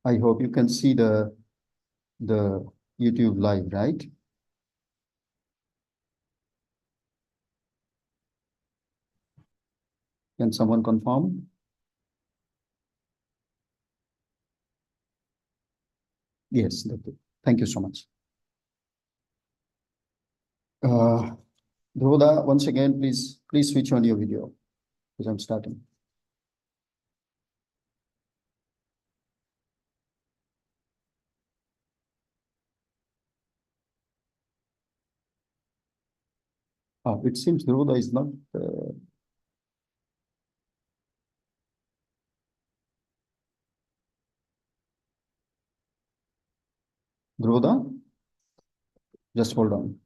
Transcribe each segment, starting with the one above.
I hope you can see the YouTube live, right? Can someone confirm? Yes, thank you so much. Dhruva, once again, please switch on your video because I'm starting. It seems Dhruva is not. Dhruva, just hold on.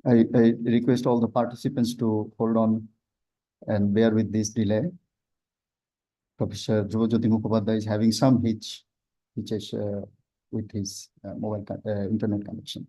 I request all the participants to hold on and bear with this delay. Professor Dhrubajyoti Mukherjee is having some hitches with his mobile internet connection.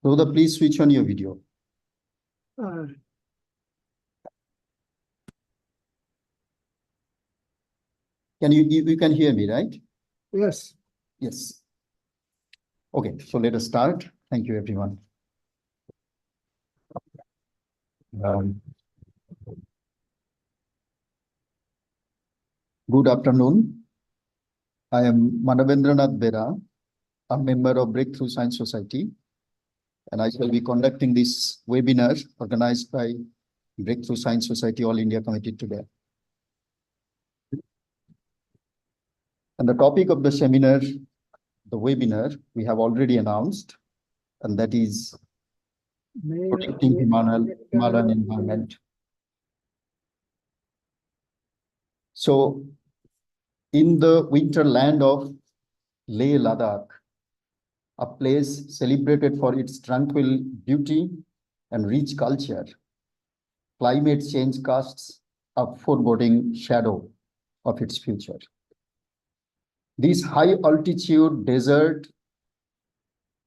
Dhruva, please switch on your video. Can you can hear me, right? Yes. Yes. Okay, so let us start. Thank you, everyone. Good afternoon. I am Manavendranath Bera, a member of Breakthrough Science Society, and I shall be conducting this webinar organized by Breakthrough Science Society All India Committee today. And the topic of the seminar, the webinar, we have already announced, and that is protecting Himalayan environment. So, in the winter land of Leh Ladakh, a place celebrated for its tranquil beauty and rich culture, climate change casts a foreboding shadow of its future. This high altitude desert,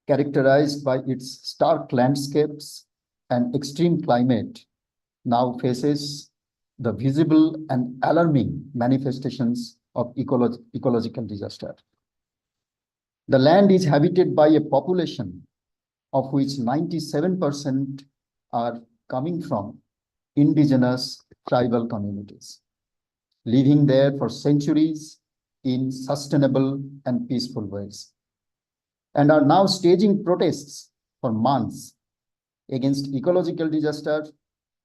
characterized by its stark landscapes and extreme climate, now faces the visible and alarming manifestations of ecological disaster. The land is habited by a population of which 97% are coming from indigenous tribal communities, living there for centuries in sustainable and peaceful ways, and are now staging protests for months against ecological disaster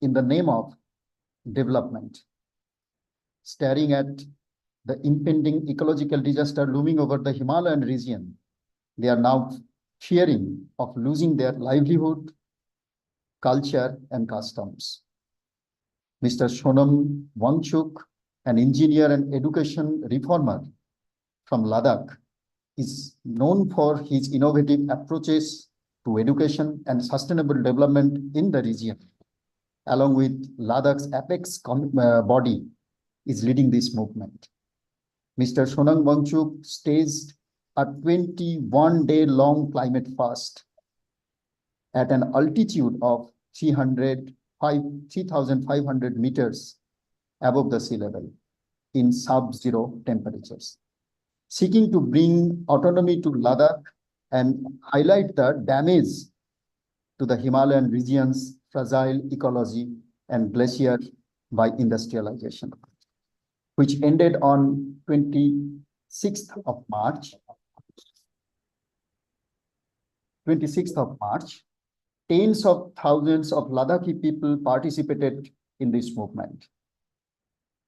in the name of development. Staring at the impending ecological disaster looming over the Himalayan region, they are now fearing of losing their livelihood, culture, and customs. Mr. Sonam Wangchuk, an engineer and education reformer from Ladakh, is known for his innovative approaches to education and sustainable development in the region, along with Ladakh's apex body, is leading this movement. Mr. Sonam Wangchuk staged a 21-day-long climate fast at an altitude of 3,500 meters above the sea level in sub-zero temperatures, seeking to bring autonomy to Ladakh and highlight the damage to the Himalayan region's fragile ecology and glacier by industrialization, which ended on 26th of March. 26th of March, tens of thousands of Ladakhi people participated in this movement.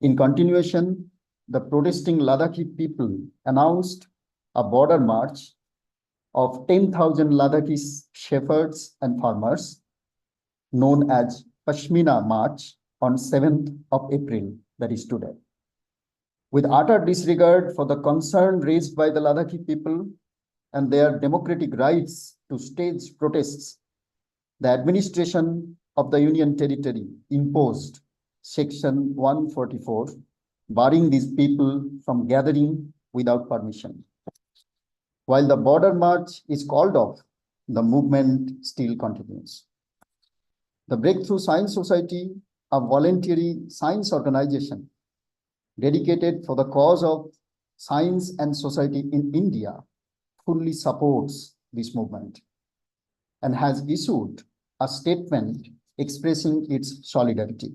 In continuation, the protesting Ladakhi people announced a border march of 10,000 Ladakhi shepherds and farmers, known as Pashmina March, on 7th of April, that is today. With utter disregard for the concern raised by the Ladakhi people and their democratic rights to stage protests, the administration of the Union Territory imposed Section 144, barring these people from gathering without permission. While the border march is called off, the movement still continues. The Breakthrough Science Society, a voluntary science organization dedicated for the cause of science and society in India, fully supports this movement and has issued a statement expressing its solidarity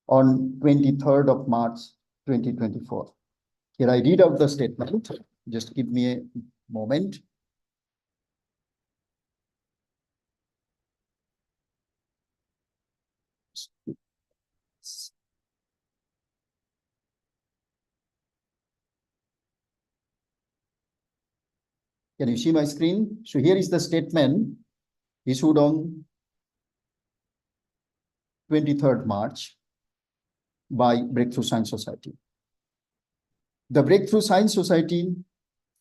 on 23rd of March, 2024. Here I read out the statement. Just give me a moment. Can you see my screen? So here is the statement issued on 23rd March by Breakthrough Science Society. The Breakthrough Science Society,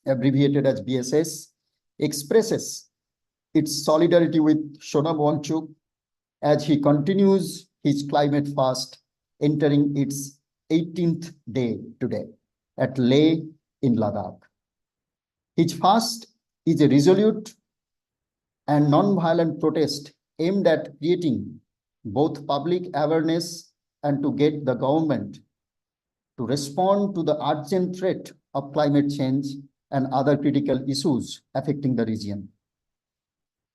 abbreviated as BSS, expresses its solidarity with Sonam Wangchuk as he continues his climate fast, entering its 18th day today at Leh in Ladakh. His fast is a resolute and non-violent protest aimed at creating both public awareness and to get the government to respond to the urgent threat of climate change and other critical issues affecting the region.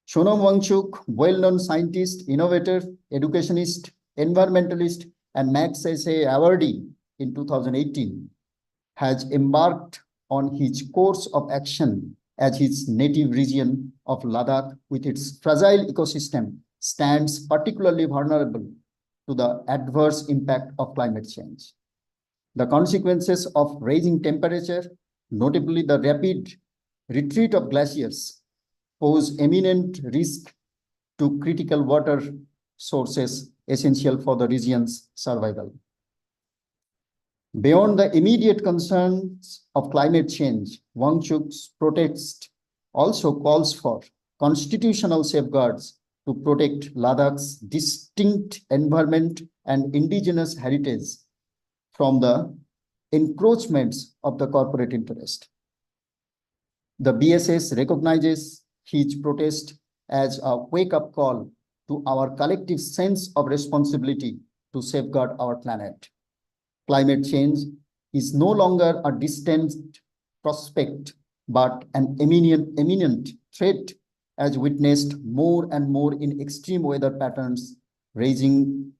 Sonam Wangchuk, well-known scientist, innovator, educationist, environmentalist, and Max Essay awardee in 2018, has embarked on his course of action as his native region of Ladakh, with its fragile ecosystem, stands particularly vulnerable to the adverse impact of climate change. The consequences of rising temperature notably the rapid retreat of glaciers, pose imminent risk to critical water sources essential for the region's survival. Beyond the immediate concerns of climate change, Wangchuk's protest also calls for constitutional safeguards to protect Ladakh's distinct environment and indigenous heritage from the encroachments of the corporate interest. The BSS recognizes his protest as a wake-up call to our collective sense of responsibility to safeguard our planet. Climate change is no longer a distant prospect, but an imminent threat, as witnessed more and more in extreme weather patterns, rising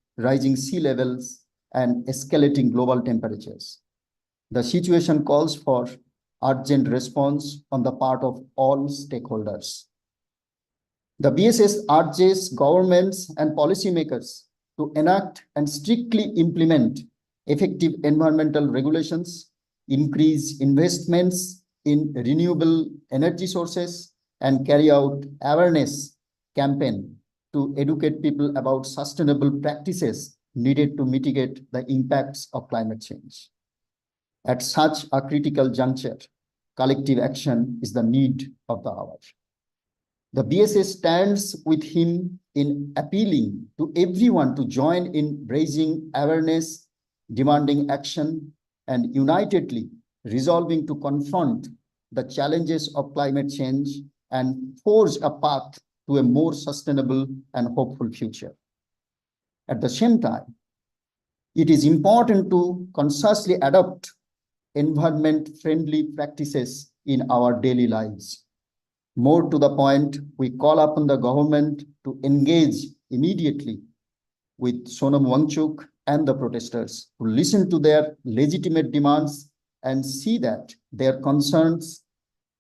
sea levels, and escalating global temperatures. The situation calls for urgent response on the part of all stakeholders. The BSS urges governments and policymakers to enact and strictly implement effective environmental regulations, increase investments in renewable energy sources, and carry out awareness campaign to educate people about sustainable practices needed to mitigate the impacts of climate change. At such a critical juncture, collective action is the need of the hour. The BSS stands with him in appealing to everyone to join in raising awareness, demanding action, and unitedly resolving to confront the challenges of climate change and forge a path to a more sustainable and hopeful future. At the same time, it is important to consciously adopt environment-friendly practices in our daily lives. More to the point, we call upon the government to engage immediately with Sonam Wangchuk and the protesters to listen to their legitimate demands and see that their concerns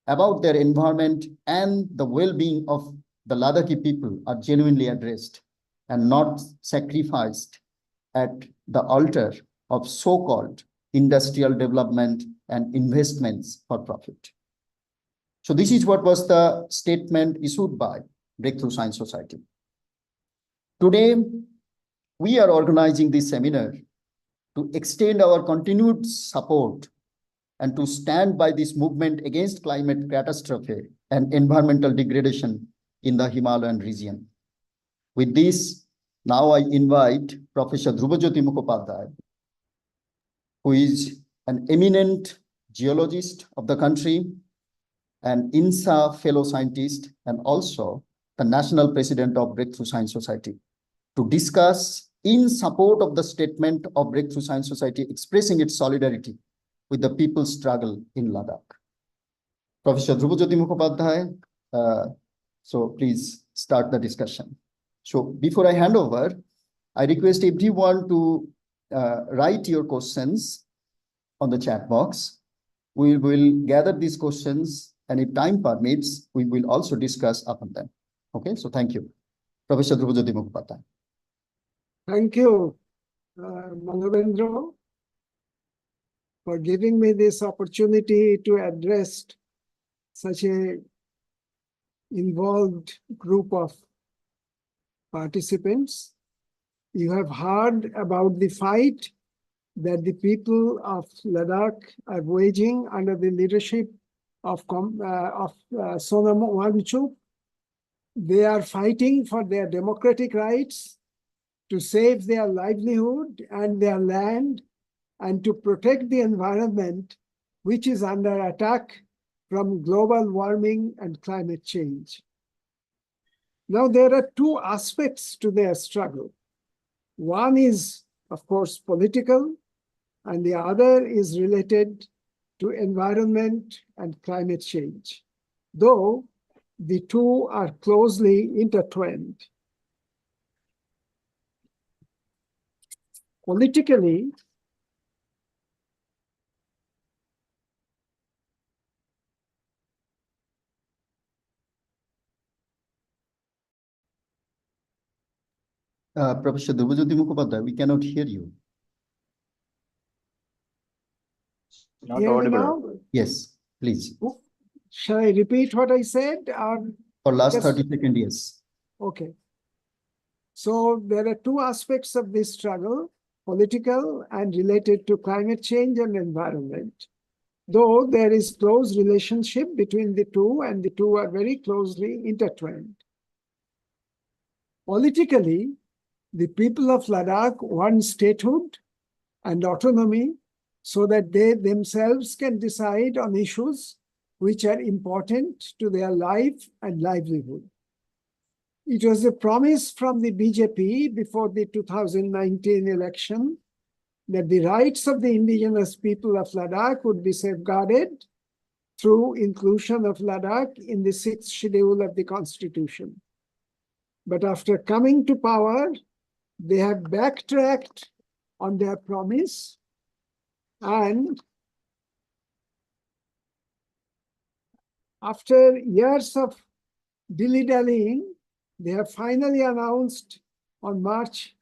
about their environment and the well-being of the Ladakhi people are genuinely addressed and not sacrificed at the altar of so-called industrial development and investments for profit. So this is what was the statement issued by Breakthrough Science Society. Today, we are organizing this seminar to extend our continued support and to stand by this movement against climate catastrophe and environmental degradation in the Himalayan region. With this, now I invite Professor Dhrubajyoti Mukherjee, who is an eminent geologist of the country, an INSA fellow scientist, and also the national president of Breakthrough Science Society, to discuss in support of the statement of Breakthrough Science Society expressing its solidarity with the people's struggle in Ladakh. Professor Dhrubajyoti Mukherjee, so please start the discussion. So before I hand over, I request everyone to write your questions on the chat box. We will gather these questions, and if time permits, we will also discuss upon them. Okay, so thank you. Professor Dhrubajyoti Mukherjee. Thank you, Manavendra, for giving me this opportunity to address such a involved group of participants. You have heard about the fight that the people of Ladakh are waging under the leadership of Sonam Wangchuk. They are fighting for their democratic rights, to save their livelihood and their land, and to protect the environment, which is under attack from global warming and climate change. Now, there are two aspects to their struggle. One is, of course, political, and the other is related to environment and climate change, though the two are closely intertwined. Politically, Professor Dhrubajyoti Mukherjee, we cannot hear you. Not audible. now? Yes. Please. Shall I repeat what I said? Or For last just- 30 seconds, yes. Okay. So there are two aspects of this struggle, political and related to climate change and environment. Though there is close relationship between the two, and the two are very closely intertwined. Politically, the people of Ladakh want statehood and autonomy so that they themselves can decide on issues which are important to their life and livelihood. It was a promise from the BJP before the 2019 election that the rights of the indigenous people of Ladakh would be safeguarded through inclusion of Ladakh in the 6th schedule of the Constitution. But after coming to power, they have backtracked on their promise, and after years of dilly-dallying, they have finally announced on March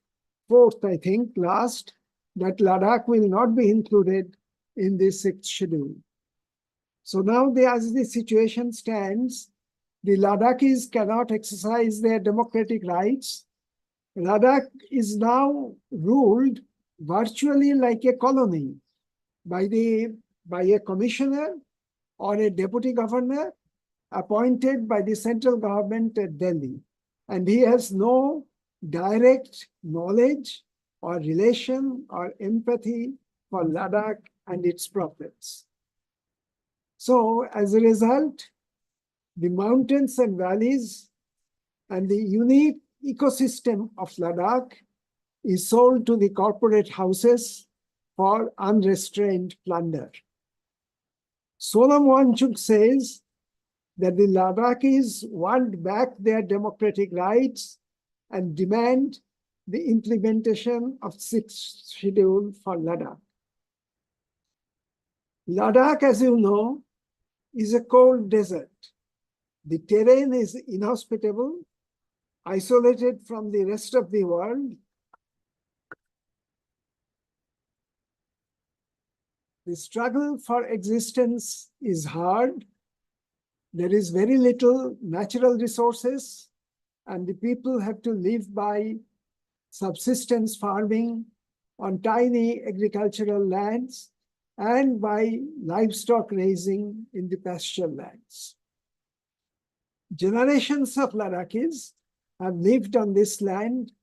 4th, I think, last, that Ladakh will not be included in the 6th schedule. So now, as the situation stands, the Ladakhis cannot exercise their democratic rights. Ladakh is now ruled virtually like a colony by a commissioner or a deputy governor appointed by the central government at Delhi. And he has no direct knowledge or relation or empathy for Ladakh and its problems. So as a result, the mountains and valleys and the unique ecosystem of Ladakh is sold to the corporate houses for unrestrained plunder. Sonam Wangchuk says that the Ladakhis want back their democratic rights and demand the implementation of 6th schedule for Ladakh. Ladakh, as you know, is a cold desert. The terrain is inhospitable, isolated from the rest of the world. The struggle for existence is hard. There is very little natural resources, and the people have to live by subsistence farming on tiny agricultural lands and by livestock raising in the pasture lands. Generations of Ladakhis have lived on this land,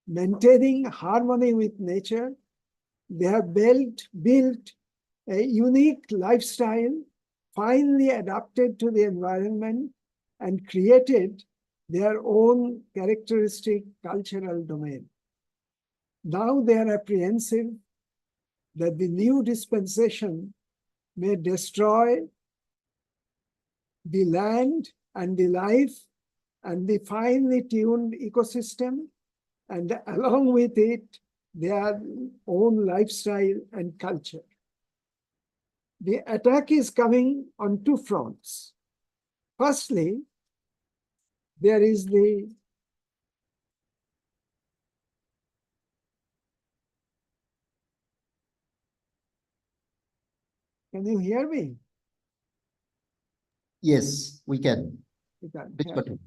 maintaining harmony with nature. They have built a unique lifestyle, finely adapted to the environment, and created their own characteristic cultural domain. Now they are apprehensive that the new dispensation may destroy the land and the life and the finely tuned ecosystem, and along with it, their own lifestyle and culture. The attack is coming on two fronts. Firstly, there is the Can you hear me? Yes, we can. You can Which hear. button?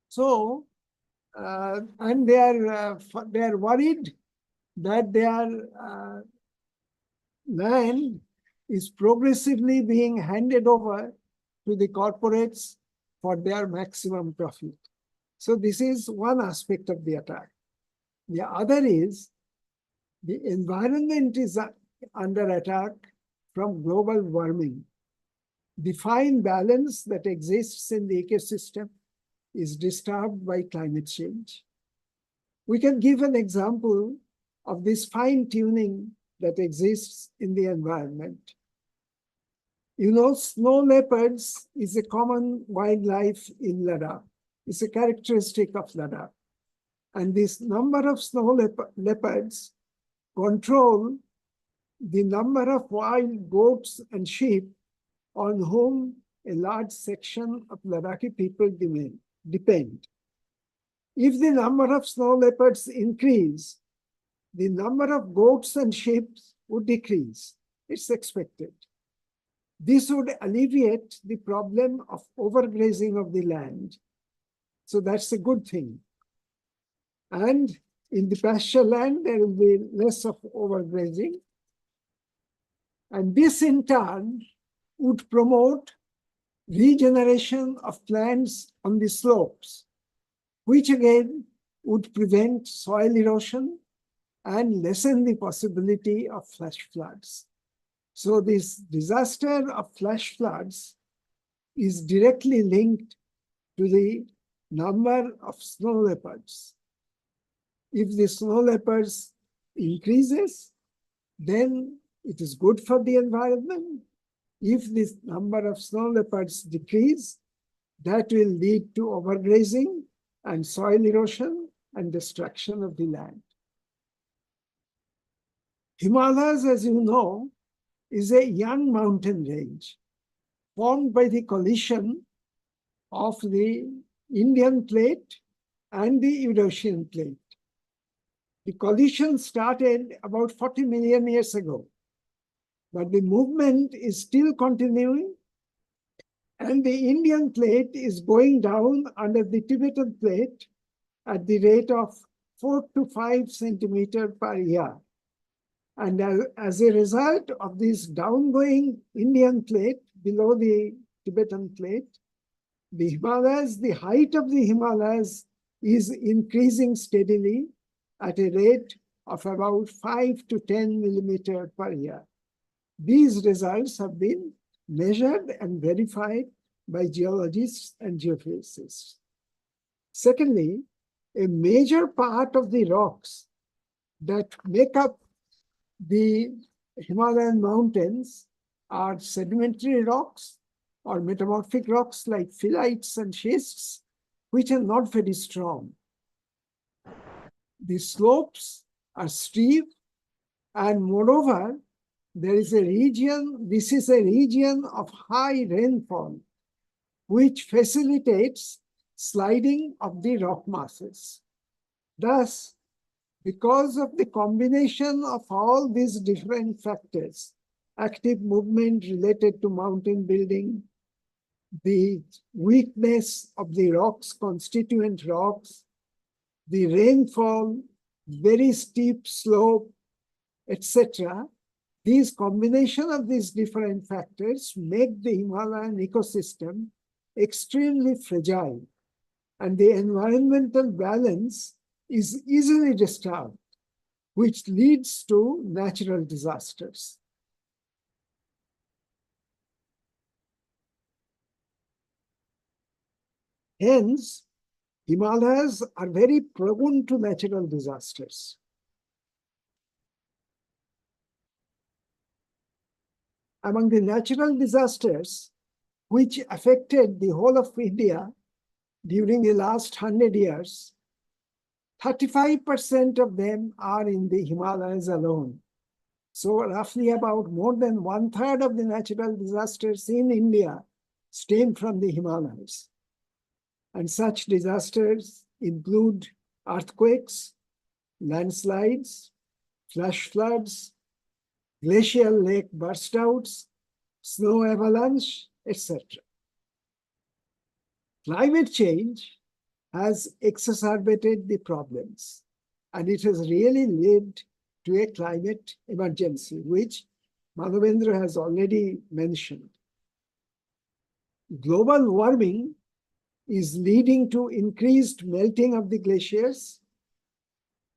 So, and they are worried that their land is progressively being handed over to the corporates for their maximum profit. So this is one aspect of the attack. The other is the environment is under attack from global warming. The fine balance that exists in the ecosystem is disturbed by climate change. We can give an example of this fine-tuning that exists in the environment. You know, snow leopards is a common wildlife in Ladakh. It's a characteristic of Ladakh. And this number of snow leopards control the number of wild goats and sheep on whom a large section of Ladakhi people depend. If the number of snow leopards increase, the number of goats and sheep would decrease. It's expected. This would alleviate the problem of overgrazing of the land. So that's a good thing. And in the pasture land, there will be less of overgrazing. And this in turn would promote regeneration of plants on the slopes, which again would prevent soil erosion and lessen the possibility of flash floods. So this disaster of flash floods is directly linked to the number of snow leopards. If the snow leopards increases, then it is good for the environment. If this number of snow leopards decrease, that will lead to overgrazing and soil erosion and destruction of the land. Himalayas, as you know, is a young mountain range formed by the collision of the Indian plate and the Eurasian plate. The collision started about 40 million years ago, but the movement is still continuing, and the Indian plate is going down under the Tibetan plate at the rate of 4 to 5 centimeters per year. And as a result of this downgoing Indian plate below the Tibetan plate, the Himalayas, the height of the Himalayas is increasing steadily at a rate of about 5 to 10 millimeters per year. These results have been measured and verified by geologists and geophysicists. Secondly, a major part of the rocks that make up the Himalayan mountains are sedimentary rocks or metamorphic rocks like phyllites and schists, which are not very strong. The slopes are steep, and moreover, this is a region of high rainfall, which facilitates sliding of the rock masses. Thus, because of the combination of all these different factors, active movement related to mountain building, the weakness of the rocks, constituent rocks, the rainfall, very steep slope, etc., these combination of these different factors make the Himalayan ecosystem extremely fragile, and the environmental balance is easily disturbed, which leads to natural disasters. Hence, Himalayas are very prone to natural disasters. Among the natural disasters which affected the whole of India during the last 100 years, 35% of them are in the Himalayas alone. So roughly about more than 1/3 of the natural disasters in India stem from the Himalayas. And such disasters include earthquakes, landslides, flash floods, glacial lake burst outs, snow avalanche, etc. Climate change has exacerbated the problems, and it has really led to a climate emergency, which Madhavendra has already mentioned. Global warming is leading to increased melting of the glaciers.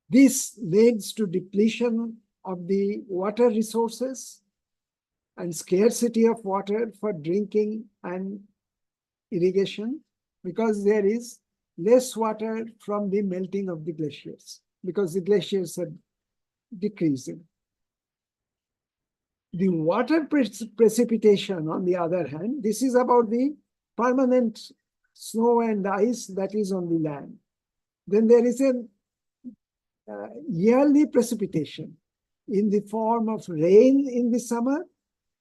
This leads to depletion of the water resources and scarcity of water for drinking and irrigation, because there is less water from the melting of the glaciers, because the glaciers are decreasing. The water precipitation, on the other hand, this is about the permanent snow and ice that is on the land. Then there is a yearly precipitation in the form of rain in the summer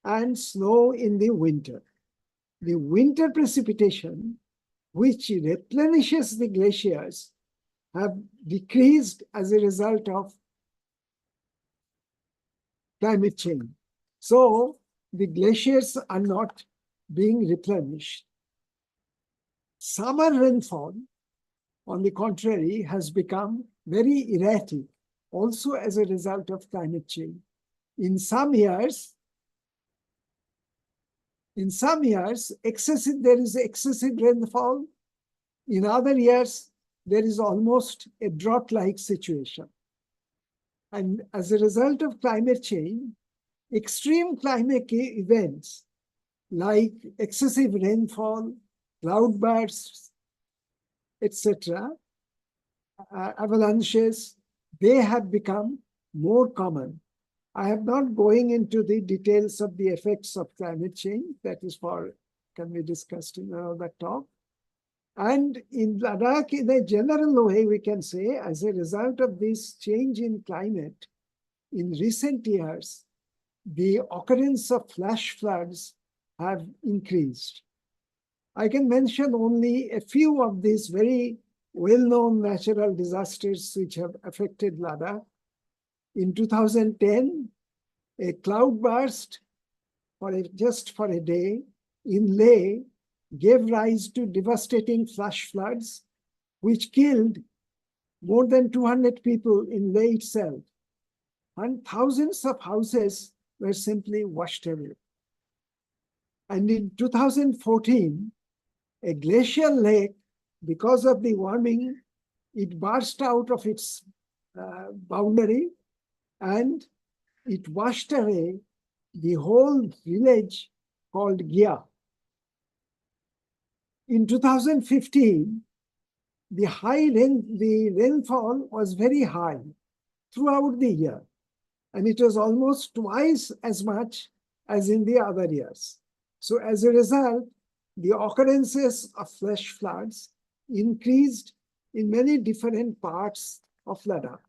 and snow in the winter. the winter precipitation, which replenishes the glaciers, have decreased as a result of climate change. So the glaciers are not being replenished. Summer rainfall, on the contrary, has become very erratic, also as a result of climate change. In some years, there is excessive rainfall. In other years, there is almost a drought-like situation. And as a result of climate change, extreme climate events like excessive rainfall, cloudbursts, etc., avalanches, they have become more common. I am not going into the details of the effects of climate change. That is can be discussed in another talk. And in Ladakh, in a general way, we can say, as a result of this change in climate, in recent years, the occurrence of flash floods have increased. I can mention only a few of these very well-known natural disasters which have affected Ladakh. In 2010, a cloudburst just for a day in Leh gave rise to devastating flash floods, which killed more than 200 people in Leh itself. And thousands of houses were simply washed away. And in 2014, a glacial lake, because of the warming, it burst out of its boundary and it washed away the whole village called Gia. In 2015, the rainfall was very high throughout the year, and it was almost twice as much as in the other years. So as a result, the occurrences of flash floods increased in many different parts of Ladakh.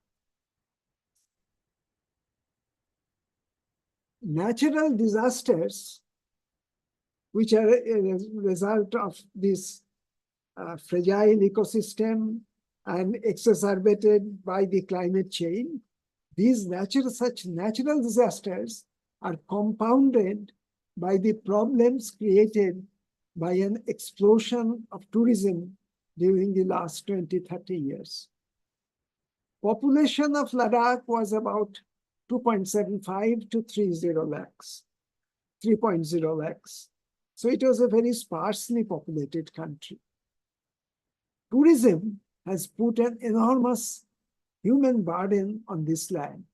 Natural disasters, which are a result of this fragile ecosystem and exacerbated by the climate change, such natural disasters are compounded by the problems created by an explosion of tourism during the last 20-30 years. Population of Ladakh was about 2.75 to 3.0 lakhs. So it was a very sparsely populated country. Tourism has put an enormous human burden on this land.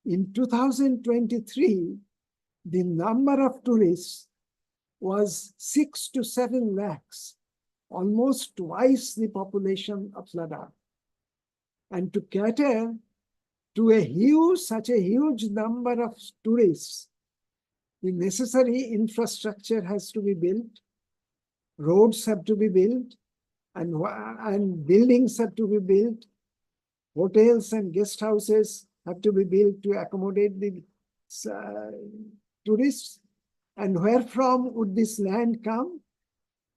In 2023, the number of tourists was 6 to 7 lakhs, almost twice the population of Ladakh. And to cater to such a huge number of tourists, the necessary infrastructure has to be built, roads have to be built, and buildings have to be built, hotels and guest houses have to be built to accommodate the tourists. And where from would this land come?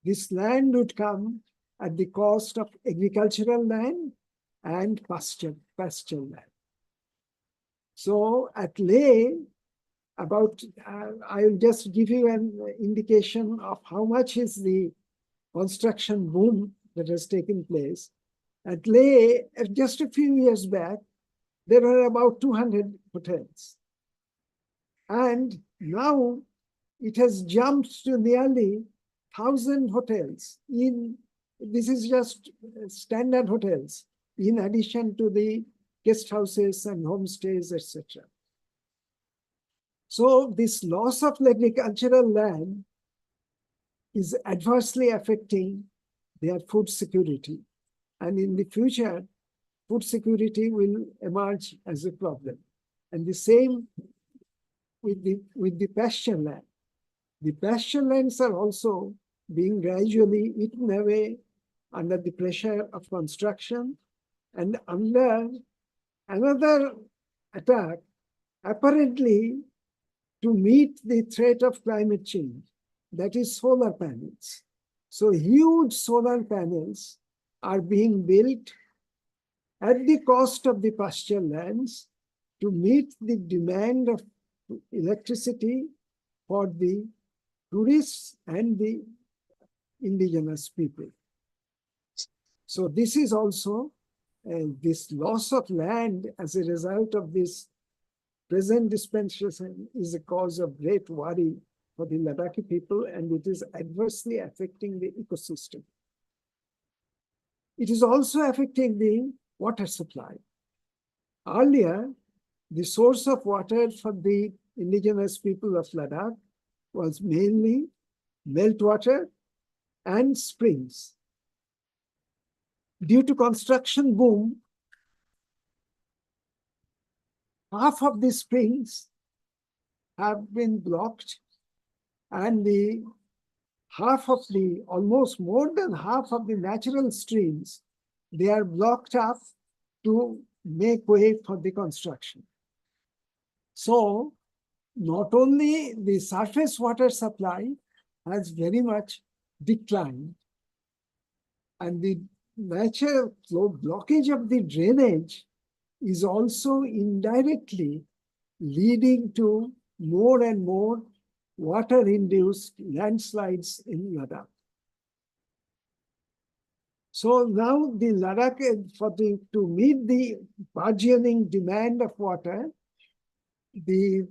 This land would come at the cost of agricultural land and pasture land. So at Leh, I will just give you an indication of how much is the construction boom that has taken place. At Leh, just a few years back, there were about 200 hotels. And now it has jumped to nearly 1,000 hotels. This is just standard hotels, in addition to the guest houses and homestays, etc. So this loss of agricultural land is adversely affecting their food security. And in the future, food security will emerge as a problem. And the same with the pasture land. The pasture lands are also being gradually eaten away under the pressure of construction and under another attack, apparently to meet the threat of climate change. that is solar panels. So huge solar panels are being built at the cost of the pasture lands to meet the demand of electricity for the tourists and the indigenous people. So this is also this loss of land as a result of this present dispensation is a cause of great worry for the Ladakhi people, and it is adversely affecting the ecosystem. It is also affecting the water supply. Earlier, the source of water for the indigenous people of Ladakh was mainly meltwater and springs. Due to construction boom, half of the springs have been blocked, and the almost more than half of the natural streams, they are blocked up to make way for the construction. So not only the surface water supply has very much declined, and the natural blockage of the drainage is also indirectly leading to more and more water-induced landslides in Ladakh. So now the Ladakh, to meet the burgeoning demand of water, the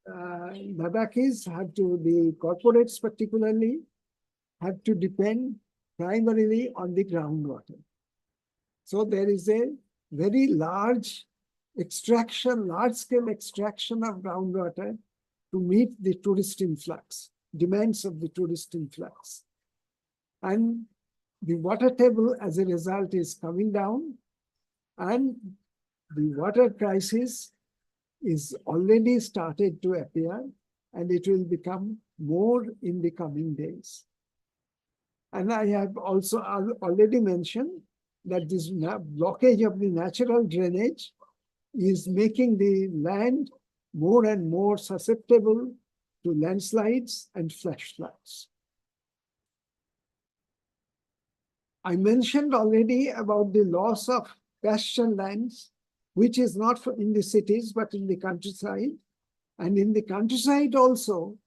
Ladakhis have to, the corporates particularly, have to depend primarily on the groundwater. So there is a very large extraction, large-scale extraction of groundwater to meet the tourist influx, demands of the tourist influx. And the water table as a result is coming down, and the water crisis is already started to appear, and it will become more in the coming days. And I have also already mentioned that this blockage of the natural drainage is making the land more and more susceptible to landslides and flash floods. I mentioned already about the loss of pasture lands, which is not in the cities, but in the countryside. And in the countryside also,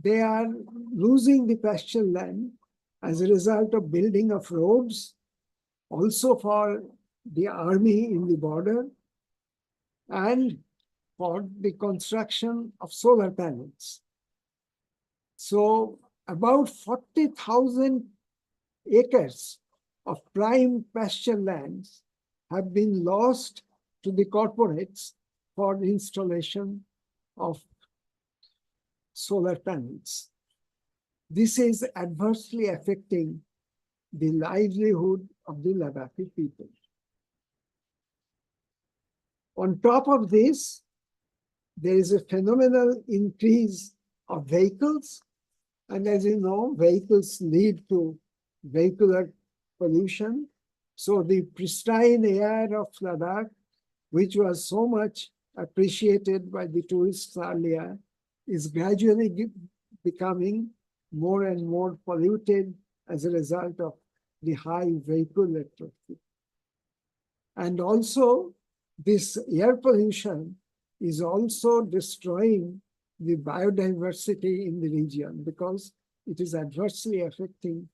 they are losing the pasture land as a result of building of roads, also for the army in the border, and for the construction of solar panels. So about 40,000 acres of prime pasture lands have been lost to the corporates for the installation of solar panels. This is adversely affecting the livelihood of the Ladakhi people. On top of this, there is a phenomenal increase of vehicles. And as you know, vehicles lead to vehicular pollution. So the pristine air of Ladakh, which was so much appreciated by the tourists earlier, is gradually becoming more and more polluted as a result of the high vehicular traffic. And also, this air pollution is also destroying the biodiversity in the region because it is adversely affecting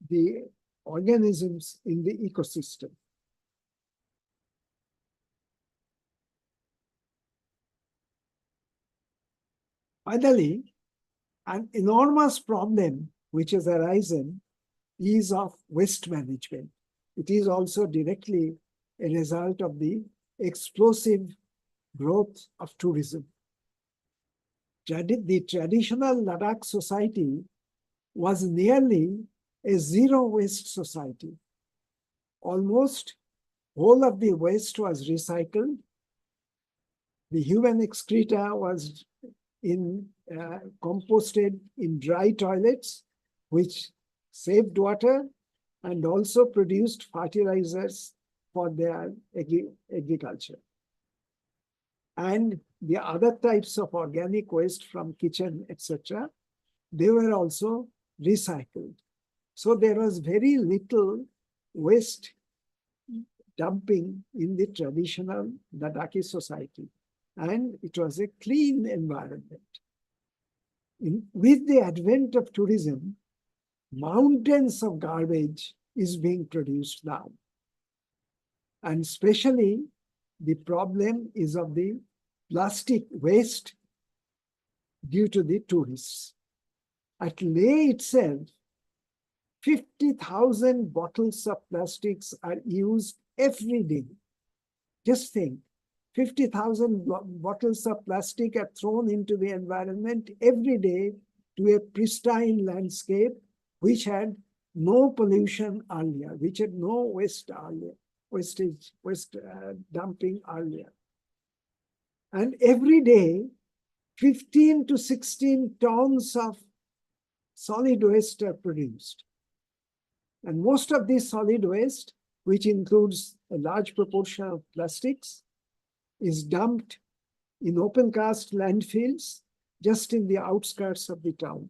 the organisms in the ecosystem. Finally, an enormous problem which has arisen is of waste management. It is also directly a result of the explosive growth of tourism. The traditional Ladakh society was nearly a zero waste society. Almost whole of the waste was recycled. The human excreta was composted in dry toilets, which saved water and also produced fertilizers for their agriculture. And the other types of organic waste from kitchen, etc., they were also recycled. So there was very little waste dumping in the traditional Ladakhi society, and it was a clean environment. With the advent of tourism, mountains of garbage is being produced now. And especially the problem is of the plastic waste due to the tourists. At Leh itself, 50,000 bottles of plastics are used every day. Just think, 50,000 bottles of plastic are thrown into the environment every day to a pristine landscape which had no pollution earlier, which had no waste earlier, waste dumping earlier. And every day, 15 to 16 tons of solid waste are produced. And most of this solid waste, which includes a large proportion of plastics, is dumped in open cast landfills just in the outskirts of the town.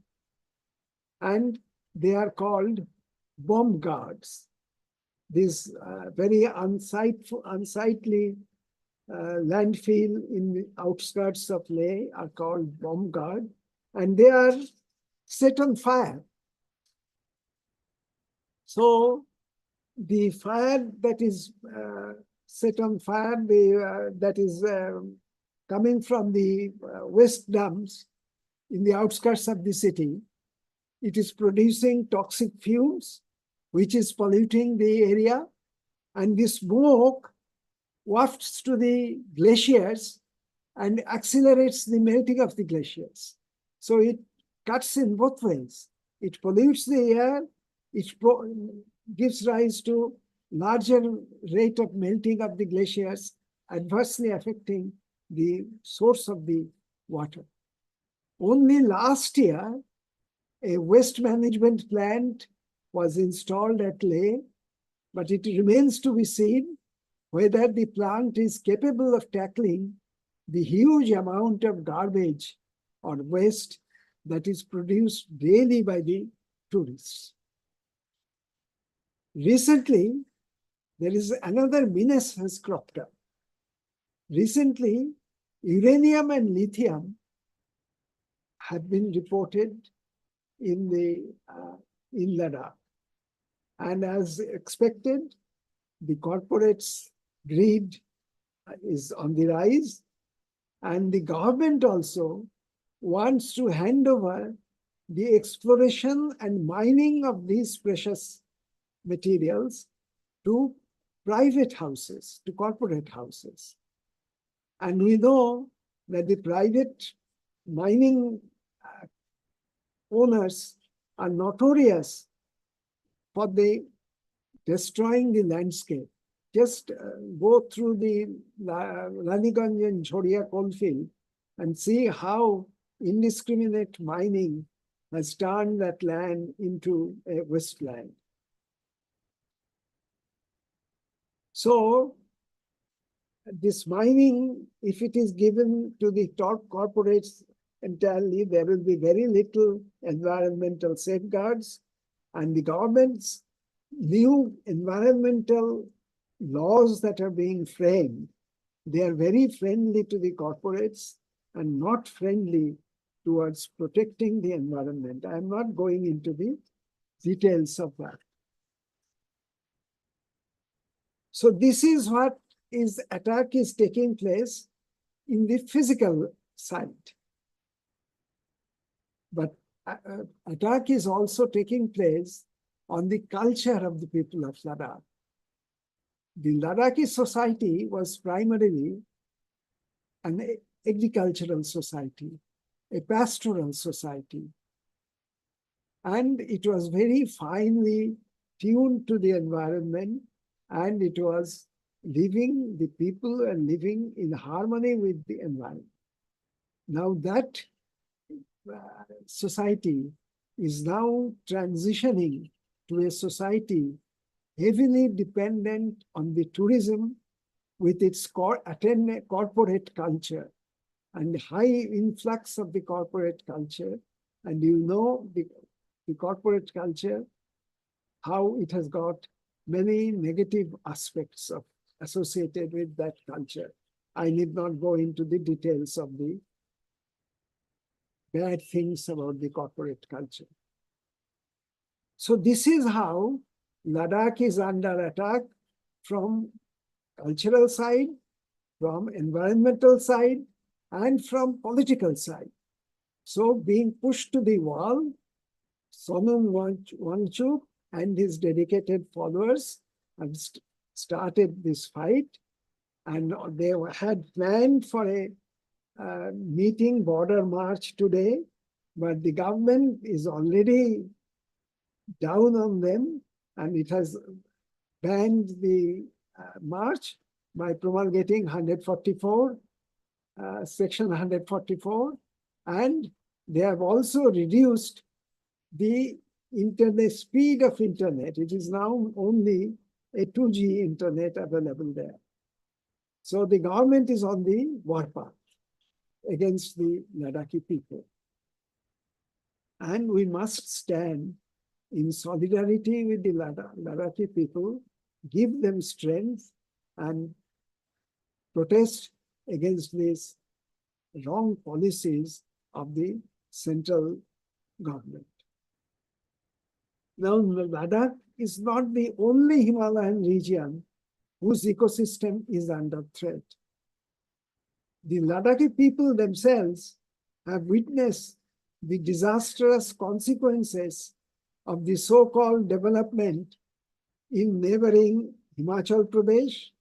And they are called bomb guards. These very unsightly landfill in the outskirts of Leh are called bomb guard, and they are set on fire. So the fire that is set on fire, that is coming from the waste dumps in the outskirts of the city, it is producing toxic fumes, which is polluting the area, and the smoke wafts to the glaciers and accelerates the melting of the glaciers. So it cuts in both ways. It pollutes the air, it gives rise to larger rate of melting of the glaciers, adversely affecting the source of the water. Only last year, a waste management plant was installed at Leh, but it remains to be seen whether the plant is capable of tackling the huge amount of garbage or waste that is produced daily by the tourists. Recently, there is another menace has cropped up. Recently, uranium and lithium have been reported in Ladakh. And as expected, the corporates' greed is on the rise, and the government also wants to hand over the exploration and mining of these precious materials to private houses, to corporate houses. And we know that the private mining owners are notorious for destroying the landscape. Just go through the Raniganj and Jhoria coalfield and see how indiscriminate mining has turned that land into a wasteland. So this mining, if it is given to the top corporates entirely, there will be very little environmental safeguards, and the government's new environmental laws that are being framed, they are very friendly to the corporates and not friendly towards protecting the environment. I am not going into the details of that. So this is what attack is taking place in the physical side. But attack is also taking place on the culture of the people of Ladakh. The Ladakhi society was primarily an agricultural society, a pastoral society. And it was very finely tuned to the environment, and it was living, the people are living in harmony with the environment. Now that society is now transitioning to a society heavily dependent on the tourism with its corporate culture and high influx of the corporate culture. And you know, the corporate culture, how it has got many negative aspects associated with that culture. I need not go into the details of the bad things about the corporate culture. So this is how Ladakh is under attack from cultural side, from environmental side, and from political side. So being pushed to the wall, Sonam Wangchuk and his dedicated followers have started this fight, and they had planned for a meeting, border march today, but the government is already down on them, and it has banned the march by promulgating 144, section 144, and they have also reduced the internet speed of internet. It is now only a 2G internet available there. So the government is on the warpath against the Ladakhi people. And we must stand in solidarity with the Ladakhi people, give them strength, and protest against these wrong policies of the central government. Now, Ladakh is not the only Himalayan region whose ecosystem is under threat. The Ladakhi people themselves have witnessed the disastrous consequences of the so-called development in neighboring Himachal Pradesh,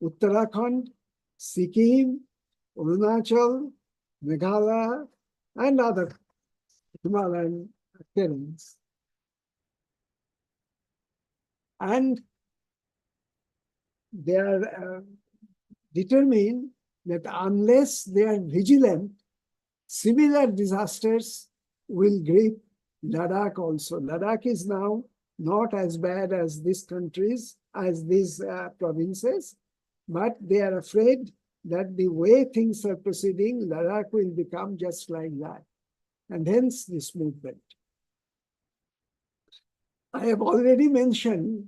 Uttarakhand, Sikkim, Arunachal, Meghalaya, and other Himalayan terrains. And they are determined that unless they are vigilant, similar disasters will grip Ladakh also. Ladakh is now not as bad as these countries, as these provinces, but they are afraid that the way things are proceeding, Ladakh will become just like that. And hence this movement. I have already mentioned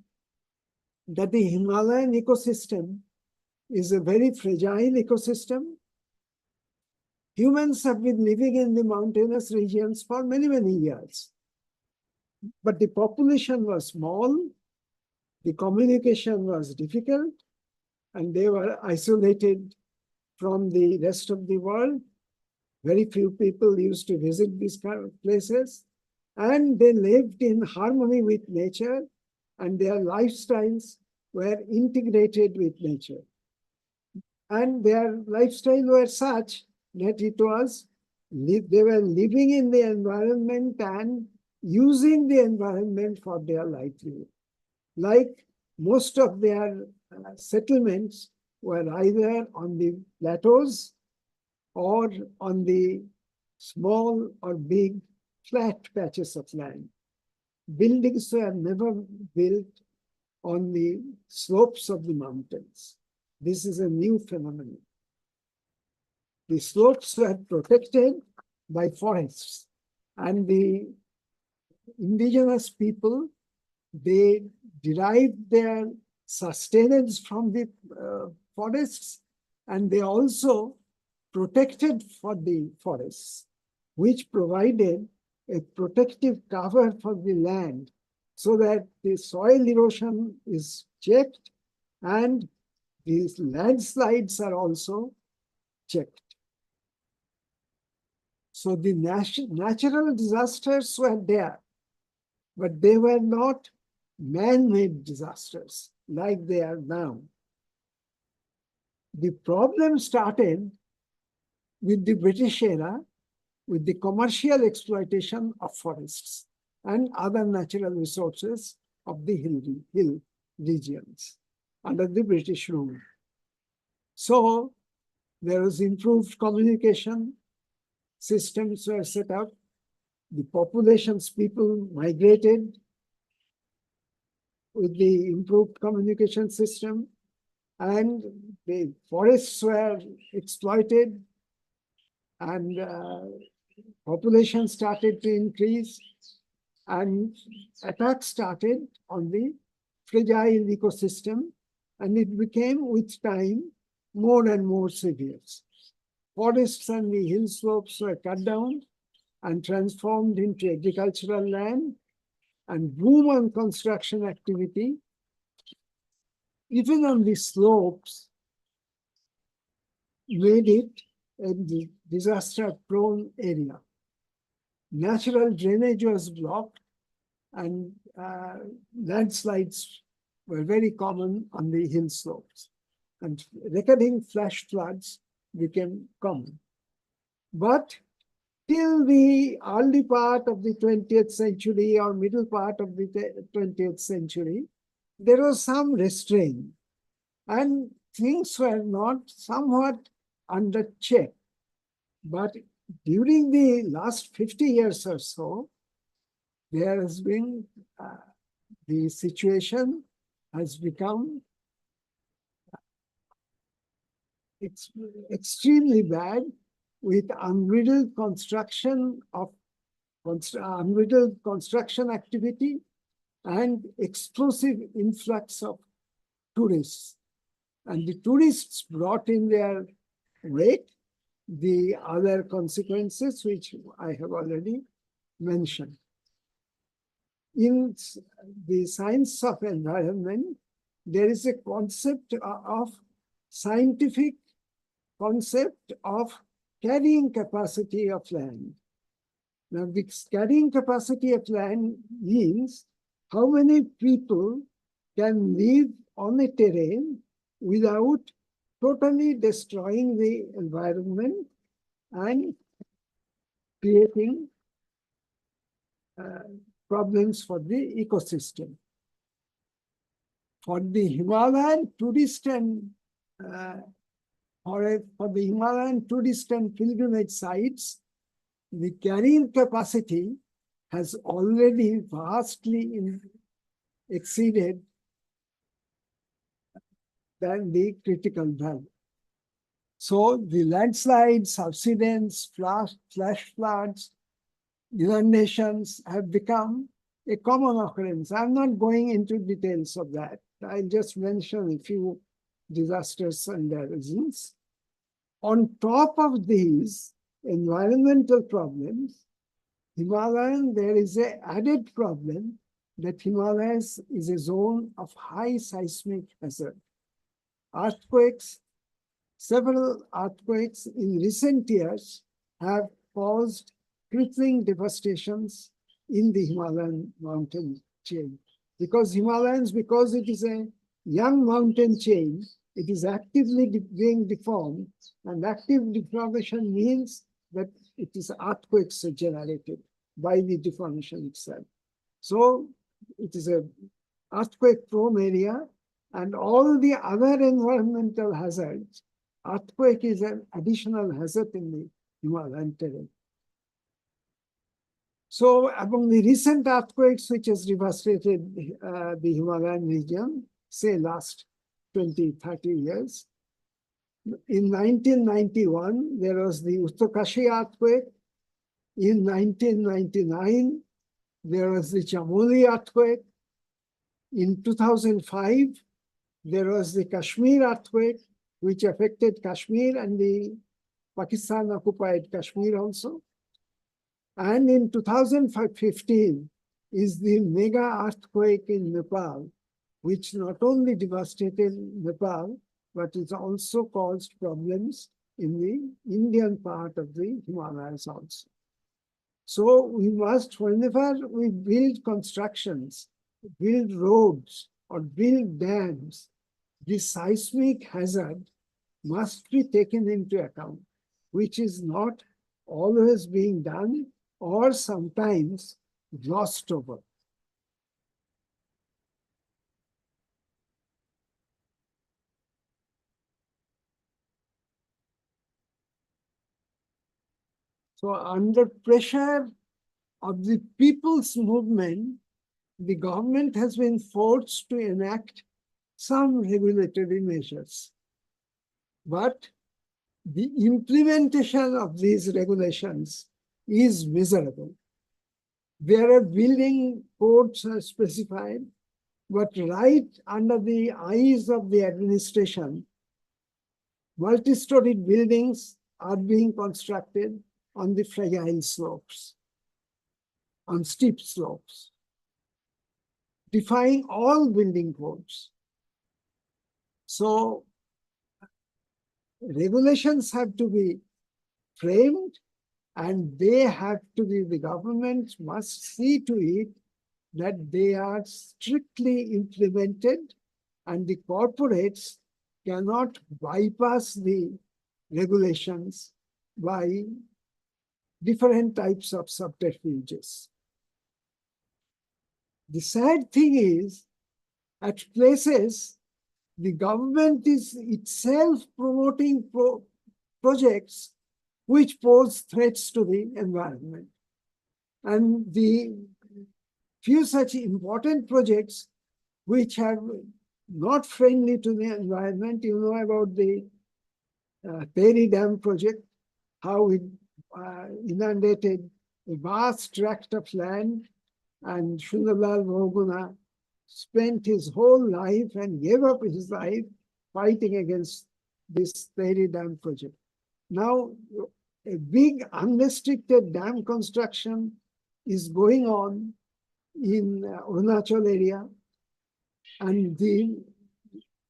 that the Himalayan ecosystem is a very fragile ecosystem. Humans have been living in the mountainous regions for many, many years. But the population was small, the communication was difficult, and they were isolated from the rest of the world. Very few people used to visit these kind of places, and they lived in harmony with nature, and their lifestyles were integrated with nature. And their lifestyle were such that it was, they were living in the environment and using the environment for their livelihood. Like most of their settlements were either on the plateaus or on the small or big flat patches of land. Buildings were never built on the slopes of the mountains. This is a new phenomenon. The slopes were protected by forests, and the indigenous people, they derived their sustenance from the forests, and they also protected for the forests, which provided a protective cover for the land so that the soil erosion is checked and these landslides are also checked. So the natural disasters were there, but they were not man-made disasters like they are now. The problem started with the British era, with the commercial exploitation of forests and other natural resources of the hill regions under the British rule. So there was improved communication, systems were set up, the populations, people migrated with the improved communication system, and the forests were exploited, and population started to increase, and attack started on the fragile ecosystem, and it became with time more and more severe. Forests and the hill slopes were cut down and transformed into agricultural land, and boom on construction activity. Even on the slopes, made it a disaster-prone area. Natural drainage was blocked, and landslides were very common on the hill slopes. And recurring flash floods became common. But till the early part of the 20th century or middle part of the 20th century, there was some restraint, and things were not somewhat under check. But during the last 50 years or so, there has been, the situation has become extremely bad, with unbridled construction activity and explosive influx of tourists. And the tourists brought in their wake the other consequences, which I have already mentioned. In the science of environment, there is a concept of scientific concept of carrying capacity of land. Now, this carrying capacity of land means how many people can live on a terrain without totally destroying the environment and creating problems for the ecosystem. For the Himalayan tourist and for the Himalayan tourist and pilgrimage sites, the carrying capacity has already vastly exceeded than the critical value. So the landslides, subsidence, flash floods, inundations have become a common occurrence. I'm not going into details of that. I'll just mention a few disasters and their reasons. On top of these environmental problems, there is an added problem that Himalayas is a zone of high seismic hazard. Earthquakes, several earthquakes in recent years have caused crippling devastations in the Himalayan mountain chain. Because it is a young mountain chain, it is actively being deformed, and active deformation means that it is earthquakes generated by the deformation itself. So it is a earthquake-prone area, and all the other environmental hazards, earthquake is an additional hazard in the Himalayan terrain. So among the recent earthquakes which has devastated the Himalayan region, say last 20, 30 years, in 1991, there was the Uttarkashi earthquake. In 1999, there was the Chamoli earthquake. In 2005, there was the Kashmir earthquake, which affected Kashmir and the Pakistan-occupied Kashmir also. And in 2015 is the mega earthquake in Nepal, which not only devastated Nepal, but it also caused problems in the Indian part of the Himalayas also. So we must, whenever we build constructions, build roads, or build dams, the seismic hazard must be taken into account, which is not always being done or sometimes glossed over. So under pressure of the people's movement, the government has been forced to enact some regulatory measures. But the implementation of these regulations is miserable. There are building codes are specified, but right under the eyes of the administration, multi-storied buildings are being constructed on the fragile slopes, on steep slopes, defying all building codes. So regulations have to be framed, and they have to be, the government must see to it that they are strictly implemented, and the corporates cannot bypass the regulations by different types of subterfuges. The sad thing is, at places, the government is itself promoting projects which pose threats to the environment. And the few such important projects which are not friendly to the environment, you know about the Peri Dam project, how it inundated a vast tract of land, and Sundarlal Mohguna spent his whole life and gave up his life fighting against this Peri Dam project. Now, a big unrestricted dam construction is going on in Arunachal area, and the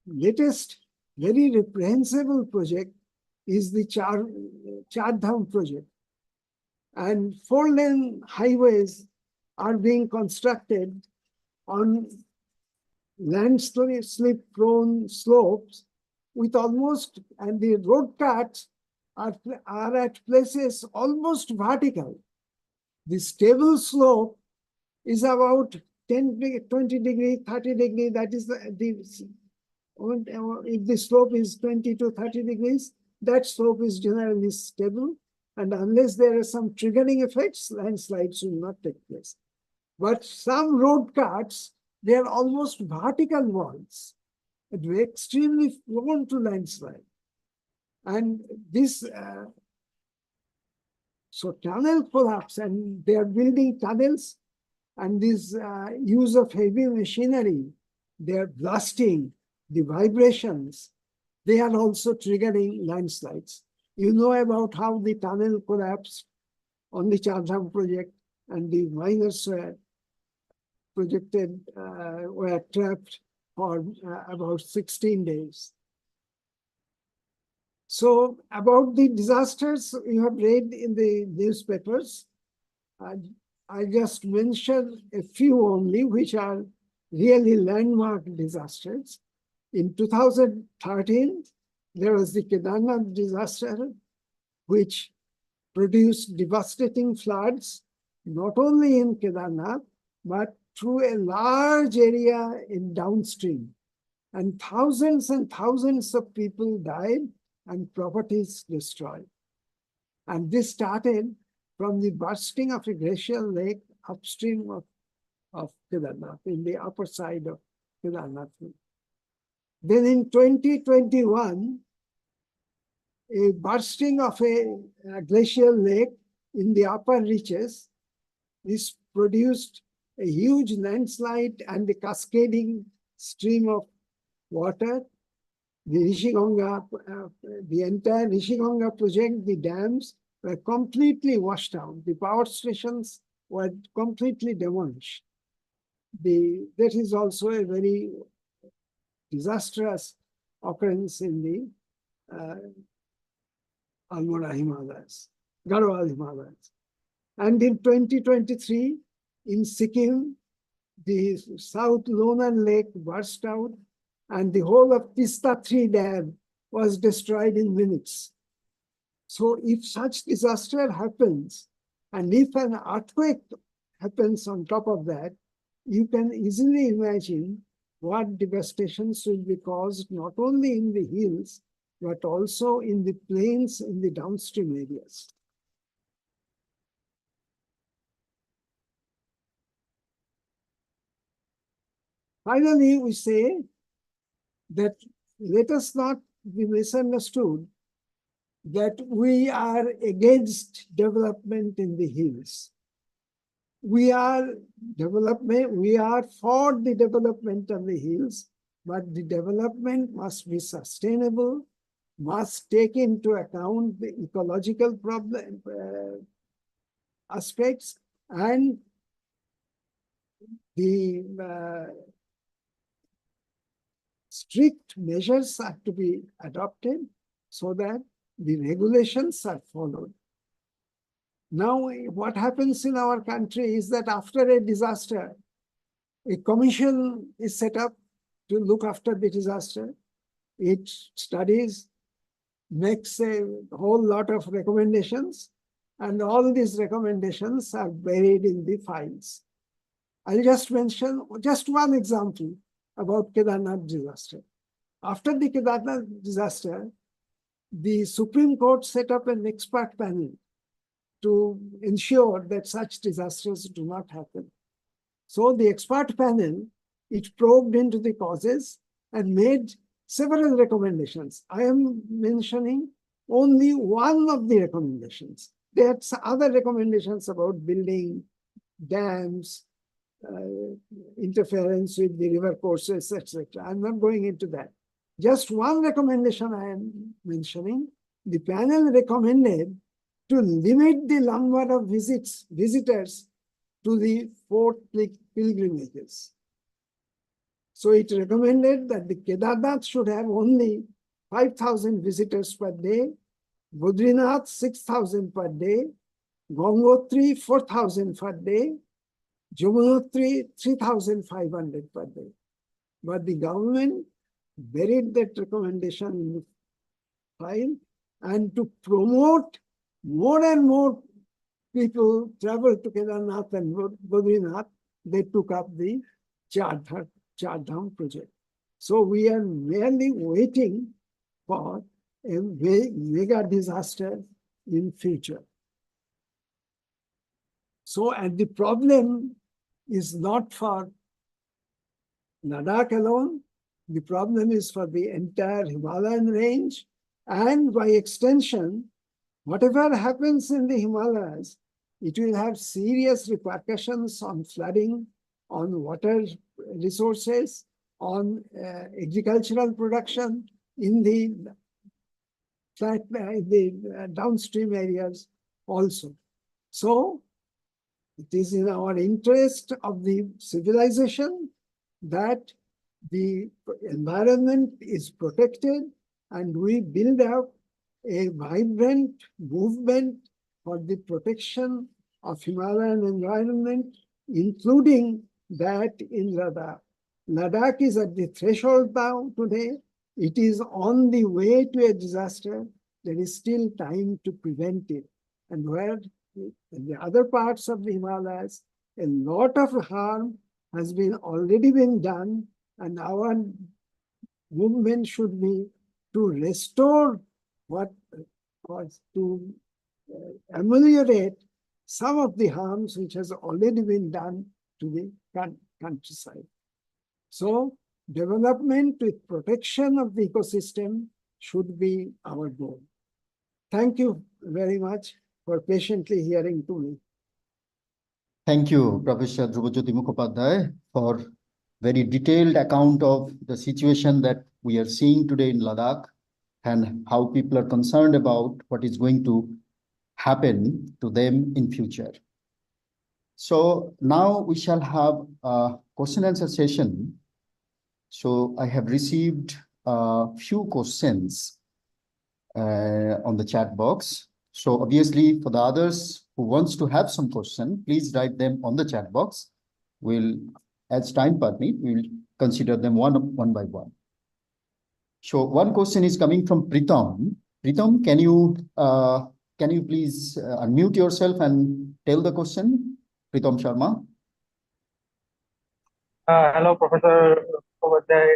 latest very reprehensible project is the Char Dham project. And 4-lane highways are being constructed on landslip prone slopes with almost, and the road cuts are at places almost vertical. The stable slope is about 10, 20 degree, 30 degree. That is if the slope is 20 to 30 degrees, that slope is generally stable. And unless there are some triggering effects, landslides will not take place. But some road cuts, they are almost vertical walls. They're extremely prone to landslide. And this, so tunnel collapse, and they are building tunnels, and this use of heavy machinery, they are blasting, the vibrations, they are also triggering landslides. You know about how the tunnel collapsed on the Char Dham project, and the miners were were trapped for about 16 days. So about the disasters you have read in the newspapers, I just mentioned a few only, which are really landmark disasters. In 2013, there was the Kedarnath disaster, which produced devastating floods, not only in Kedarnath, but through a large area in downstream. And thousands of people died and properties destroyed. And this started from the bursting of a glacial lake upstream of Kedarnath, in the upper side of Kedarnath. Then in 2021, a bursting of a glacial lake in the upper reaches, this produced a huge landslide and a cascading stream of water. The Rishigonga, the entire Rishigonga project, the dams were completely washed out. The power stations were completely demolished. That is also a very disastrous occurrence in the Almora Himalayas, Garhwal Himalayas. And in 2023, in Sikkim, the South Lonan Lake burst out, and the whole of Tista 3 Dam was destroyed in minutes. So if such disaster happens, and if an earthquake happens on top of that, you can easily imagine what devastations will be caused not only in the hills, but also in the plains in the downstream areas. Finally, we say that let us not be misunderstood that we are against development in the hills. we are for the development of the hills, but the development must be sustainable, must take into account the ecological problem aspects, and the strict measures are to be adopted so that the regulations are followed. Now, what happens in our country is that after a disaster, a commission is set up to look after the disaster. It studies, makes a whole lot of recommendations, and all these recommendations are buried in the files. I'll just mention just one example about Kedarnath disaster. After the Kedarnath disaster, the Supreme Court set up an expert panel to ensure that such disasters do not happen. So the expert panel, it probed into the causes and made several recommendations. I am mentioning only one of the recommendations. There are other recommendations about building dams, interference with the river courses, etc. I'm not going into that. Just one recommendation I am mentioning. The panel recommended to limit the number of visitors to the 4 pilgrimages. So it recommended that the Kedarnath should have only 5,000 visitors per day, Badrinath 6,000 per day, Gangotri 4,000 per day, Yamunotri 3,500 per day. But the government buried that recommendation in the file, and to promote more and more people travel to Kedarnath and Badrinath, they took up the Char Dham project. So we are merely waiting for a mega disaster in future. So, and the problem is not for Ladakh alone. The problem is for the entire Himalayan range, and by extension, whatever happens in the Himalayas, it will have serious repercussions on flooding, on water resources, on agricultural production in the downstream areas also. So it is in our interest of the civilization that the environment is protected and we build up a vibrant movement for the protection of Himalayan environment, including that in Ladakh. Ladakh is at the threshold now today. It is on the way to a disaster. There is still time to prevent it. And where in the other parts of the Himalayas, a lot of harm has already been done, and our movement should be to restore what was to ameliorate some of the harms which has already been done to the countryside. So development with protection of the ecosystem should be our goal. Thank you very much for patiently hearing to me. Thank you, Professor Dhrubajyoti Mukherjee, for very detailed account of the situation that we are seeing today in Ladakh and how people are concerned about what is going to happen to them in future. So now we shall have a question and answer session. So I have received a few questions on the chat box. So obviously for the others who wants to have some question, please write them on the chat box. We'll, as time permit, we will consider them one by one. So one question is coming from Pritam. Pritam, can you please unmute yourself and tell the question? Pritam Sharma. Hello, Professor Mukherjee.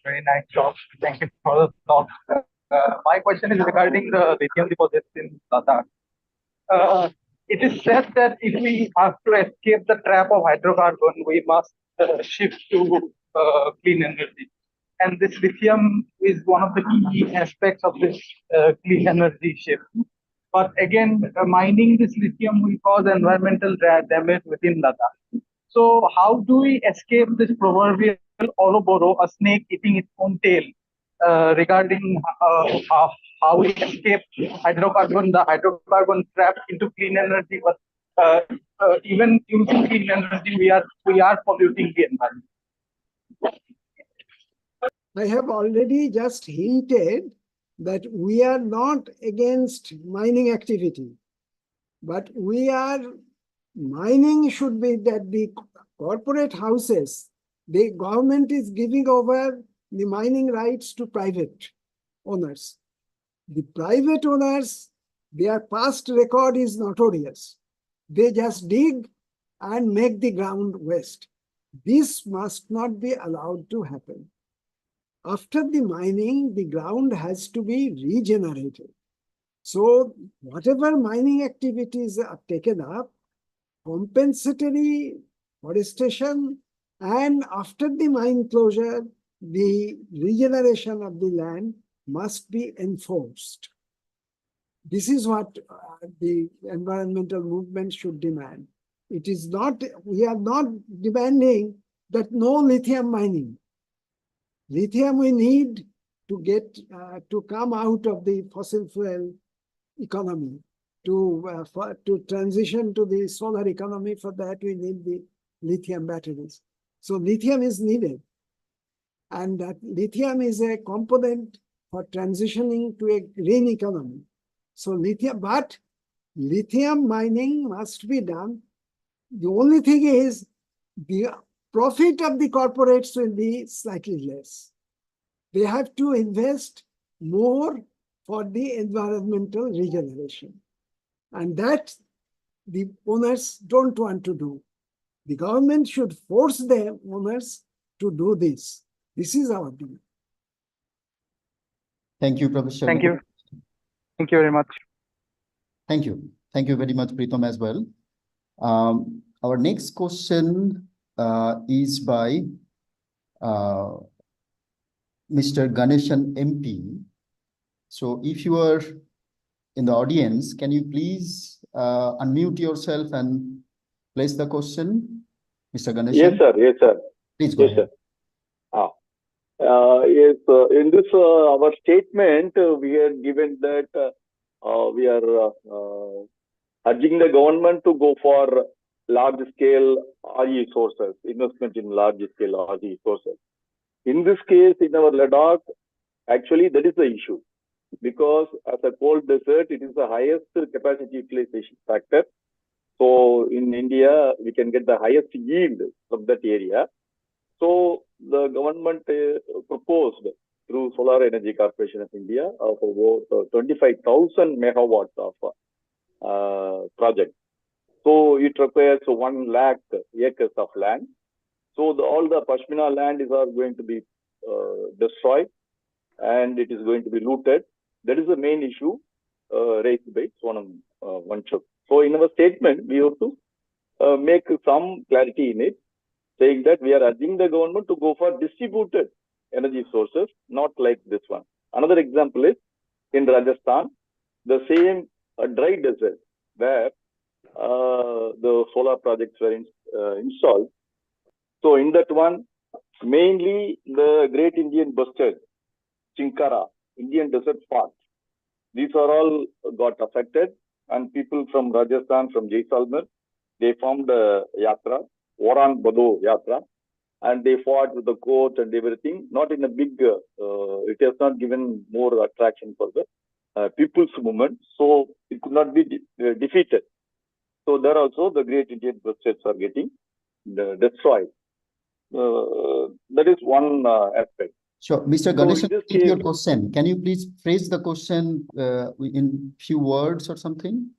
Very nice talk. Thank you for the talk. My question is regarding the lithium deposits in Ladakh. It is said that if we have to escape the trap of hydrocarbon, we must shift to clean energy. And this lithium is one of the key aspects of this clean energy shift. but again, mining this lithium will cause environmental damage within Ladakh. So how do we escape this proverbial Ouroboros, a snake eating its own tail, regarding how we escape the hydrocarbon trap into clean energy, but even using clean energy, we are polluting the environment. I have already just hinted that we are not against mining activity, but mining should be that the corporate houses, the government is giving over the mining rights to private owners. The private owners, their past record is notorious. They just dig and make the ground waste. This must not be allowed to happen. After the mining, the ground has to be regenerated. So whatever mining activities are taken up, compensatory forestation, and after the mine closure, the regeneration of the land must be enforced. This is what the environmental movement should demand. It is not, we are not demanding that no lithium mining. Lithium we need to get to come out of the fossil fuel economy, to transition to the solar economy. For that we need the lithium batteries. So lithium is needed, and that lithium is a component for transitioning to a green economy. So but lithium mining must be done. The only thing is the profit of the corporates will be slightly less. They have to invest more for the environmental regeneration. And that the owners don't want to do. The government should force the owners to do this. This is our view. Thank you, Professor. Thank you. Thank you very much. Thank you. Thank you very much, Pritam, as well. Our next question is by Mr. Ganeshan MP. So if you are in the audience, can you please unmute yourself and place the question, Mr. Ganeshan? Yes, sir. Yes, sir. Please go ahead. Sir. Yes, in this our statement, we had given that we are urging the government to go for large-scale RE sources, investment in large-scale RE sources. In this case, in our Ladakh, actually that is the issue, because as a cold desert, it is the highest capacity utilization factor. So in India, we can get the highest yield from that area. So the government proposed through Solar Energy Corporation of India of about 25,000 megawatts of project. So it requires 1 lakh acres of land. So all the Pashmina land is going to be destroyed, and it is going to be looted. That is the main issue raised by Sonam Wangchuk. So in our statement, we have to make some clarity in it, saying that we are urging the government to go for distributed energy sources, not like this one. Another example is in Rajasthan, the same dry desert where the solar projects were installed. So in that one, mainly the Great Indian Bustard, Chinkara, Indian Desert Park, these are all got affected, and people from Rajasthan, from Jaisalmer, they formed a yatra, Orang Bado Yatra, and they fought with the court and everything, not in a big, it has not given more attraction for the people's movement, so it could not be defeated. So there also the Great Indian Bustards are getting destroyed. That is one aspect. Sure. Mr. Ganeshan, So repeat your question. Can you please phrase the question in few words or something?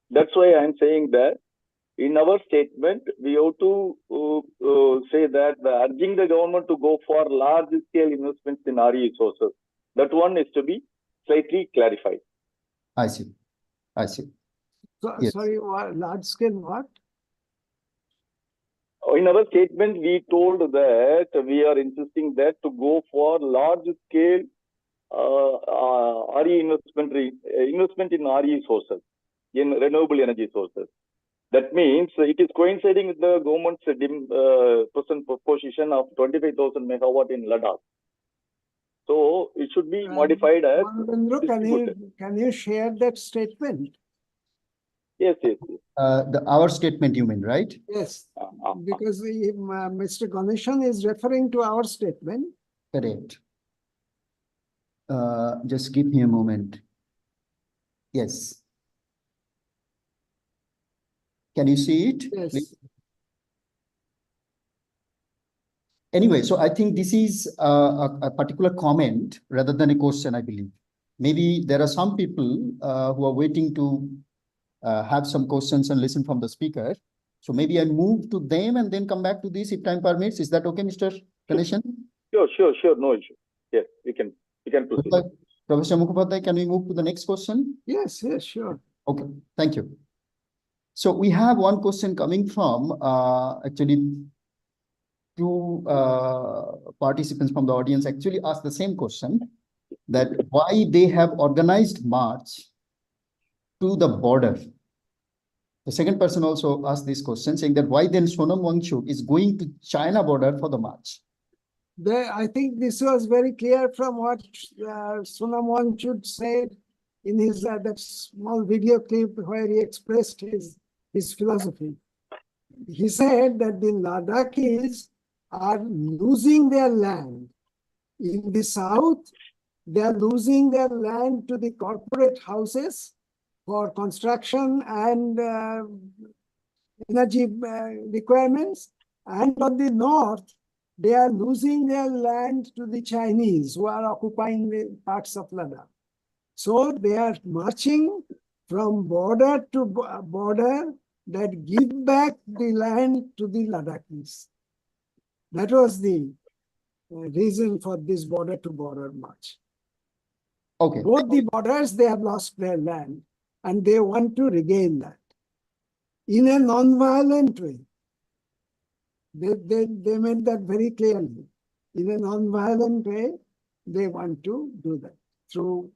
That's why I am saying that in our statement, we have to say that urging the government to go for large-scale investments in RE sources. That one is to be slightly clarified. I see. I see. So, Yes. Sorry, large-scale what? In our statement, we told that we are insisting that to go for large-scale RE investment in RE sources, in renewable energy sources. That means it is coinciding with the government's present proposition of 25,000 megawatt in Ladakh. So it should be modified as. Can you share that statement? Yes. Our statement, you mean, right? Yes, because Mr. Ganeshan is referring to our statement. Correct. Just give me a moment. Yes. Can you see it? Yes. Please? Anyway, so I think this is a particular comment rather than a question, I believe. Maybe there are some people who are waiting to have some questions and listen from the speaker. So maybe I move to them and then come back to this if time permits. Is that okay, Mr. Ganeshan? Sure. No issue. Yes, we can proceed. Professor Mukherjee, can we move to the next question? Yes, sure. Okay, thank you. So we have one question coming from actually two participants from the audience actually asked the same question, that why they have organized march to the border. The second person also asked this question, saying that why then Sonam Wangchuk is going to China border for the march. I think this was very clear from what Sonam Wangchuk said in his that small video clip where he expressed his philosophy. He said that the Ladakhis are losing their land. In the south, they are losing their land to the corporate houses for construction and energy requirements. And on the north, they are losing their land to the Chinese who are occupying the parts of Ladakh. So they are marching from border to border that give back the land to the Ladakhis. That was the reason for this border-to-border march. Okay. Both the borders, they have lost their land and they want to regain that in a non-violent way. They made that very clearly. In a non-violent way, they want to do that through.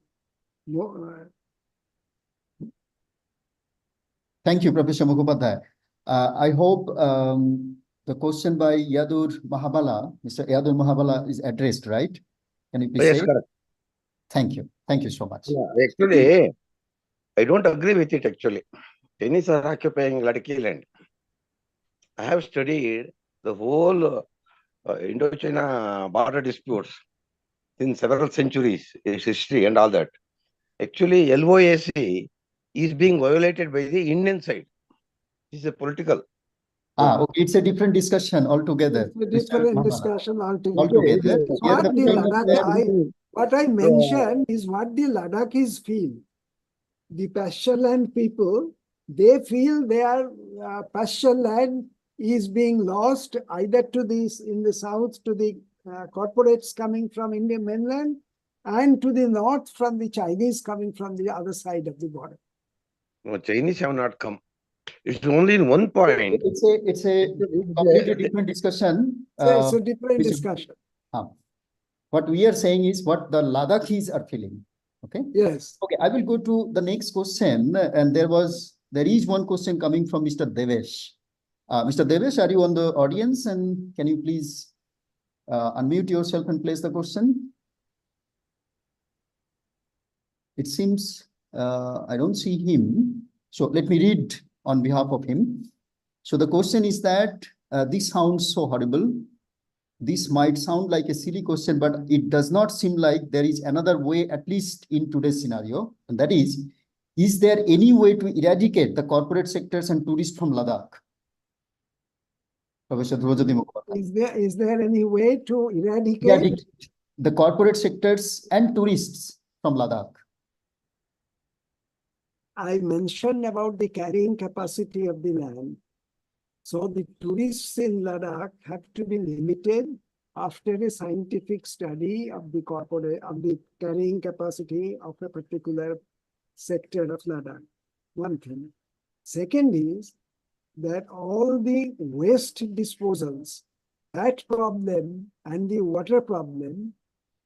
Thank you, Professor Mukherjee. I hope the question by Yadur Mahabala, Mr. Yadur Mahabala is addressed, right? Can you please Yes, say? correct. Thank you. Thank you so much. Yeah, actually, I don't agree with it actually. Chinese are occupying Ladakh land. I have studied the whole Indo-China border disputes in several centuries, its history and all that. Actually, LOAC is being violated by the Indian side. This is a political. Okay, it's a different discussion altogether. It's a different discussion altogether. What I mentioned is what the Ladakhis feel. The pasture land people, they feel their pasture land is being lost either to these in the south to the corporates coming from Indian mainland and to the north from the Chinese coming from the other side of the border. No, Chinese have not come. It's only in one point. It's a completely different discussion. It's a different discussion. What we are saying is what the Ladakhis are feeling. Okay. Yes. Okay, I will go to the next question, and there is one question coming from Mr. Devesh. Mr. Devesh, are you on the audience, and can you please unmute yourself and place the question? It seems I don't see him, so let me read on behalf of him. So the question is that this sounds so horrible. This might sound like a silly question, but it does not seem like there is another way, at least in today's scenario. And that is there any way to eradicate the corporate sectors and tourists from Ladakh? Professor Dhrubajyoti. Is there any way to eradicate the corporate sectors and tourists from Ladakh? I mentioned about the carrying capacity of the land. So the tourists in Ladakh have to be limited after a scientific study of the carrying capacity of a particular sector of Ladakh. One thing. Second is that all the waste disposals, that problem and the water problem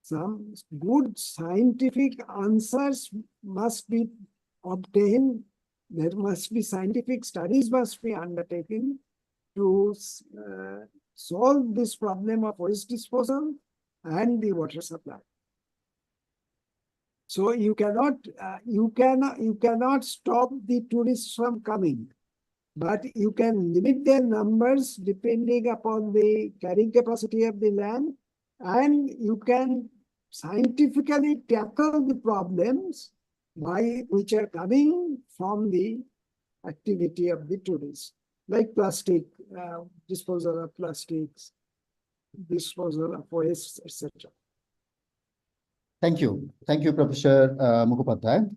some good scientific answers must be obtained. There must be scientific studies must be undertaken to solve this problem of waste disposal and the water supply. So you cannot stop the tourists from coming, but you can limit their numbers depending upon the carrying capacity of the land, and you can scientifically tackle the problems which are coming from the activity of the tourists, like plastic, disposal of plastics, disposal of waste, etc. Thank you. Thank you, Professor Mukhopadhyay.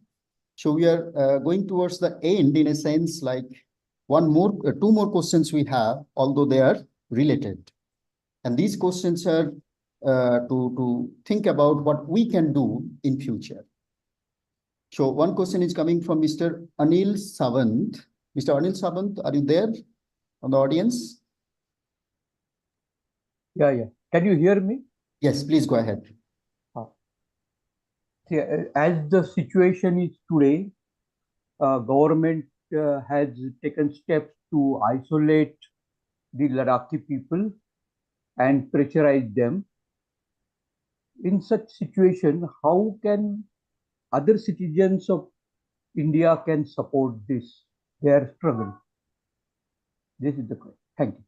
So we are going towards the end in a sense, like two more questions we have, although they are related. And these questions are to think about what we can do in future. So one question is coming from Mr. Anil Sawant. Mr. Anil Sawant, are you there on the audience? Yeah. Can you hear me? Yes, please go ahead. As the situation is today, government has taken steps to isolate the Ladakhi people and pressurize them. In such situation, how can other citizens of India can support their struggle? This is the question. Thank you.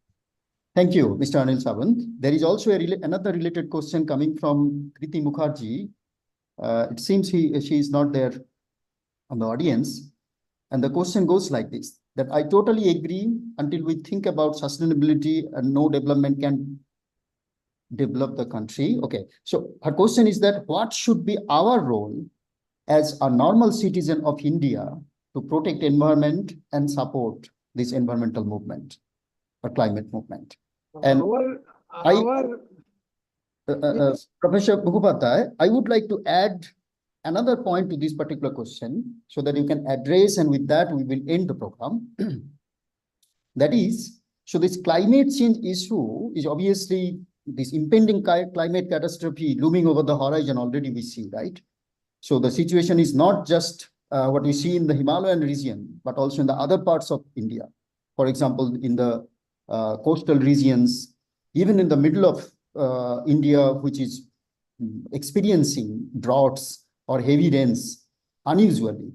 Thank you, Mr. Anil Sawant. There is also another related question coming from Kriti Mukherjee. It seems she is not there on the audience. And the question goes like this, that I totally agree until we think about sustainability and no development can develop the country. Okay, so her question is that what should be our role as a normal citizen of India to protect environment and support this environmental movement or climate movement? And Yes. Professor Mukhopadhyay, I would like to add another point to this particular question so that you can address, and with that we will end the program. That is, so this climate change issue is obviously this impending climate catastrophe looming over the horizon already we see, right? So the situation is not just what we see in the Himalayan region, but also in the other parts of India. For example, in the coastal regions, even in the middle of India, which is experiencing droughts or heavy rains unusually.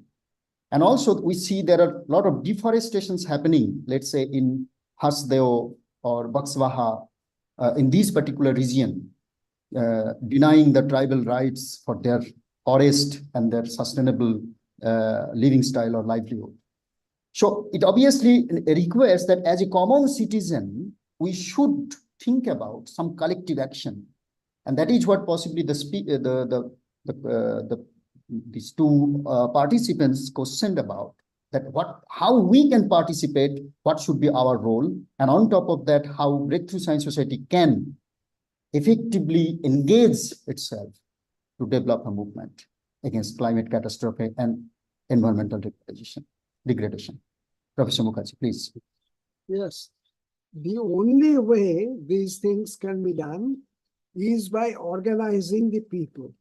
And also we see there are a lot of deforestations happening, let's say in Hasdeo or Bakswaha, in this particular region, denying the tribal rights for their forest and their sustainable living style or livelihood. So it obviously requires that as a common citizen, we should think about some collective action. And that is what possibly these two participants questioned about, that how we can participate, what should be our role, and on top of that, how Breakthrough Science Society can effectively engage itself to develop a movement against climate catastrophe and environmental degradation. Professor Mukherjee, please. Yes. The only way these things can be done is by organizing the people.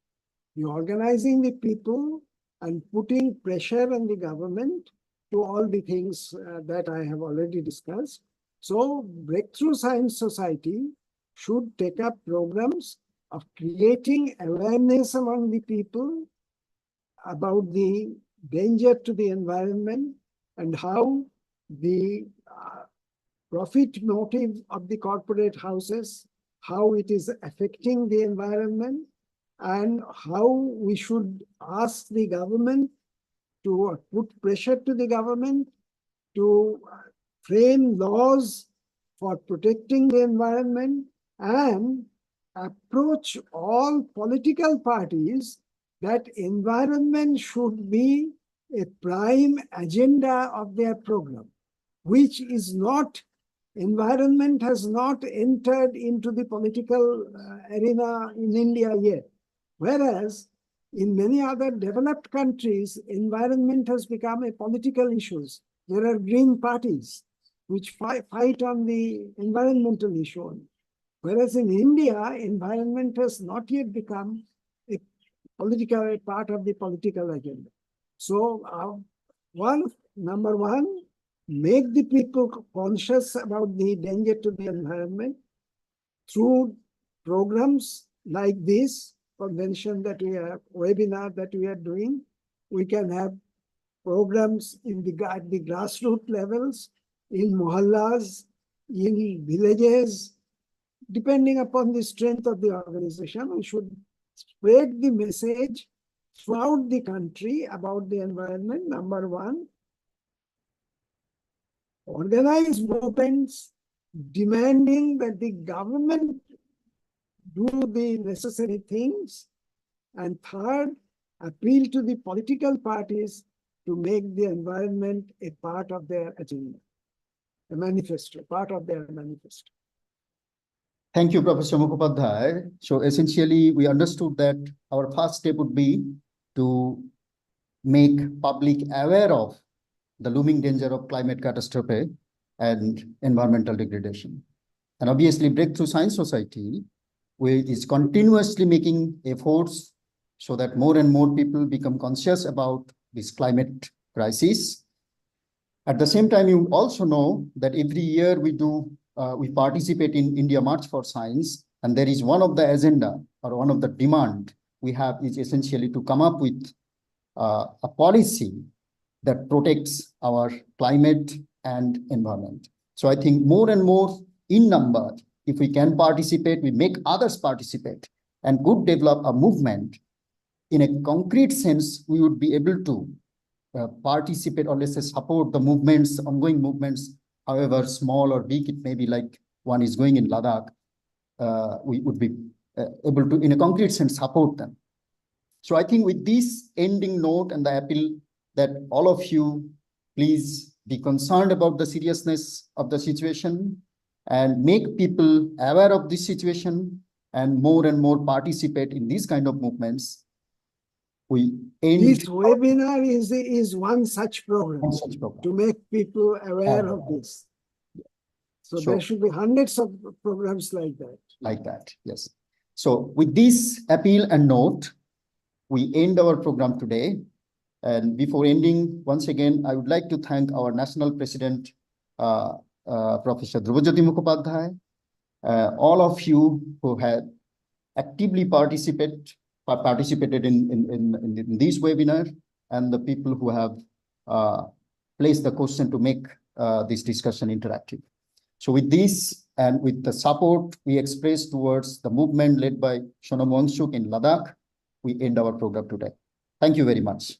Organizing the people and putting pressure on the government to all the things that I have already discussed. So Breakthrough Science Society should take up programs of creating awareness among the people about the danger to the environment and how the profit motive of the corporate houses, how it is affecting the environment, and how we should ask the government to put pressure to the government to frame laws for protecting the environment and approach all political parties that environment should be a prime agenda of their program, which is not, environment has not entered into the political arena in India yet. Whereas in many other developed countries, environment has become a political issue. There are green parties which fight on the environmental issue. Whereas in India, environment has not yet become political part of the political agenda. So, number one, make the people conscious about the danger to the environment through programs like this convention that we have, webinar that we are doing. We can have programs at the grassroots levels, in mohallas, in villages, depending upon the strength of the organization. We should spread the message throughout the country about the environment, number one. Organize movements demanding that the government do the necessary things. And third, appeal to the political parties to make the environment a part of their agenda, a manifesto, part of their manifesto. Thank you, Professor Mukhopadhyay. So essentially, we understood that our first step would be to make public aware of the looming danger of climate catastrophe and environmental degradation. And obviously, Breakthrough Science Society is continuously making efforts so that more and more people become conscious about this climate crisis. At the same time, you also know that every year we participate in India March for Science, and there is one of the agenda or one of the demand we have is essentially to come up with a policy that protects our climate and environment. So I think more and more in number, if we can participate, we make others participate and could develop a movement in a concrete sense, we would be able to participate or let's say support the movements, ongoing movements, however small or big it may be, like one is going in Ladakh, we would be able to, in a concrete sense, support them. So I think with this ending note and the appeal that all of you please be concerned about the seriousness of the situation and make people aware of this situation and more participate in these kind of movements. We end This webinar is one such program, to make people aware of this. So there should be hundreds of programs like that. Like that, yes. So with this appeal and note, we end our program today. And before ending, once again, I would like to thank our National President, Professor Dhrubajyoti Mukhopadhyay, all of you who had actively participated in this webinar, and the people who have placed the question to make this discussion interactive. So with this and with the support we express towards the movement led by Sonam Wangchuk in Ladakh, we end our program today. Thank you very much.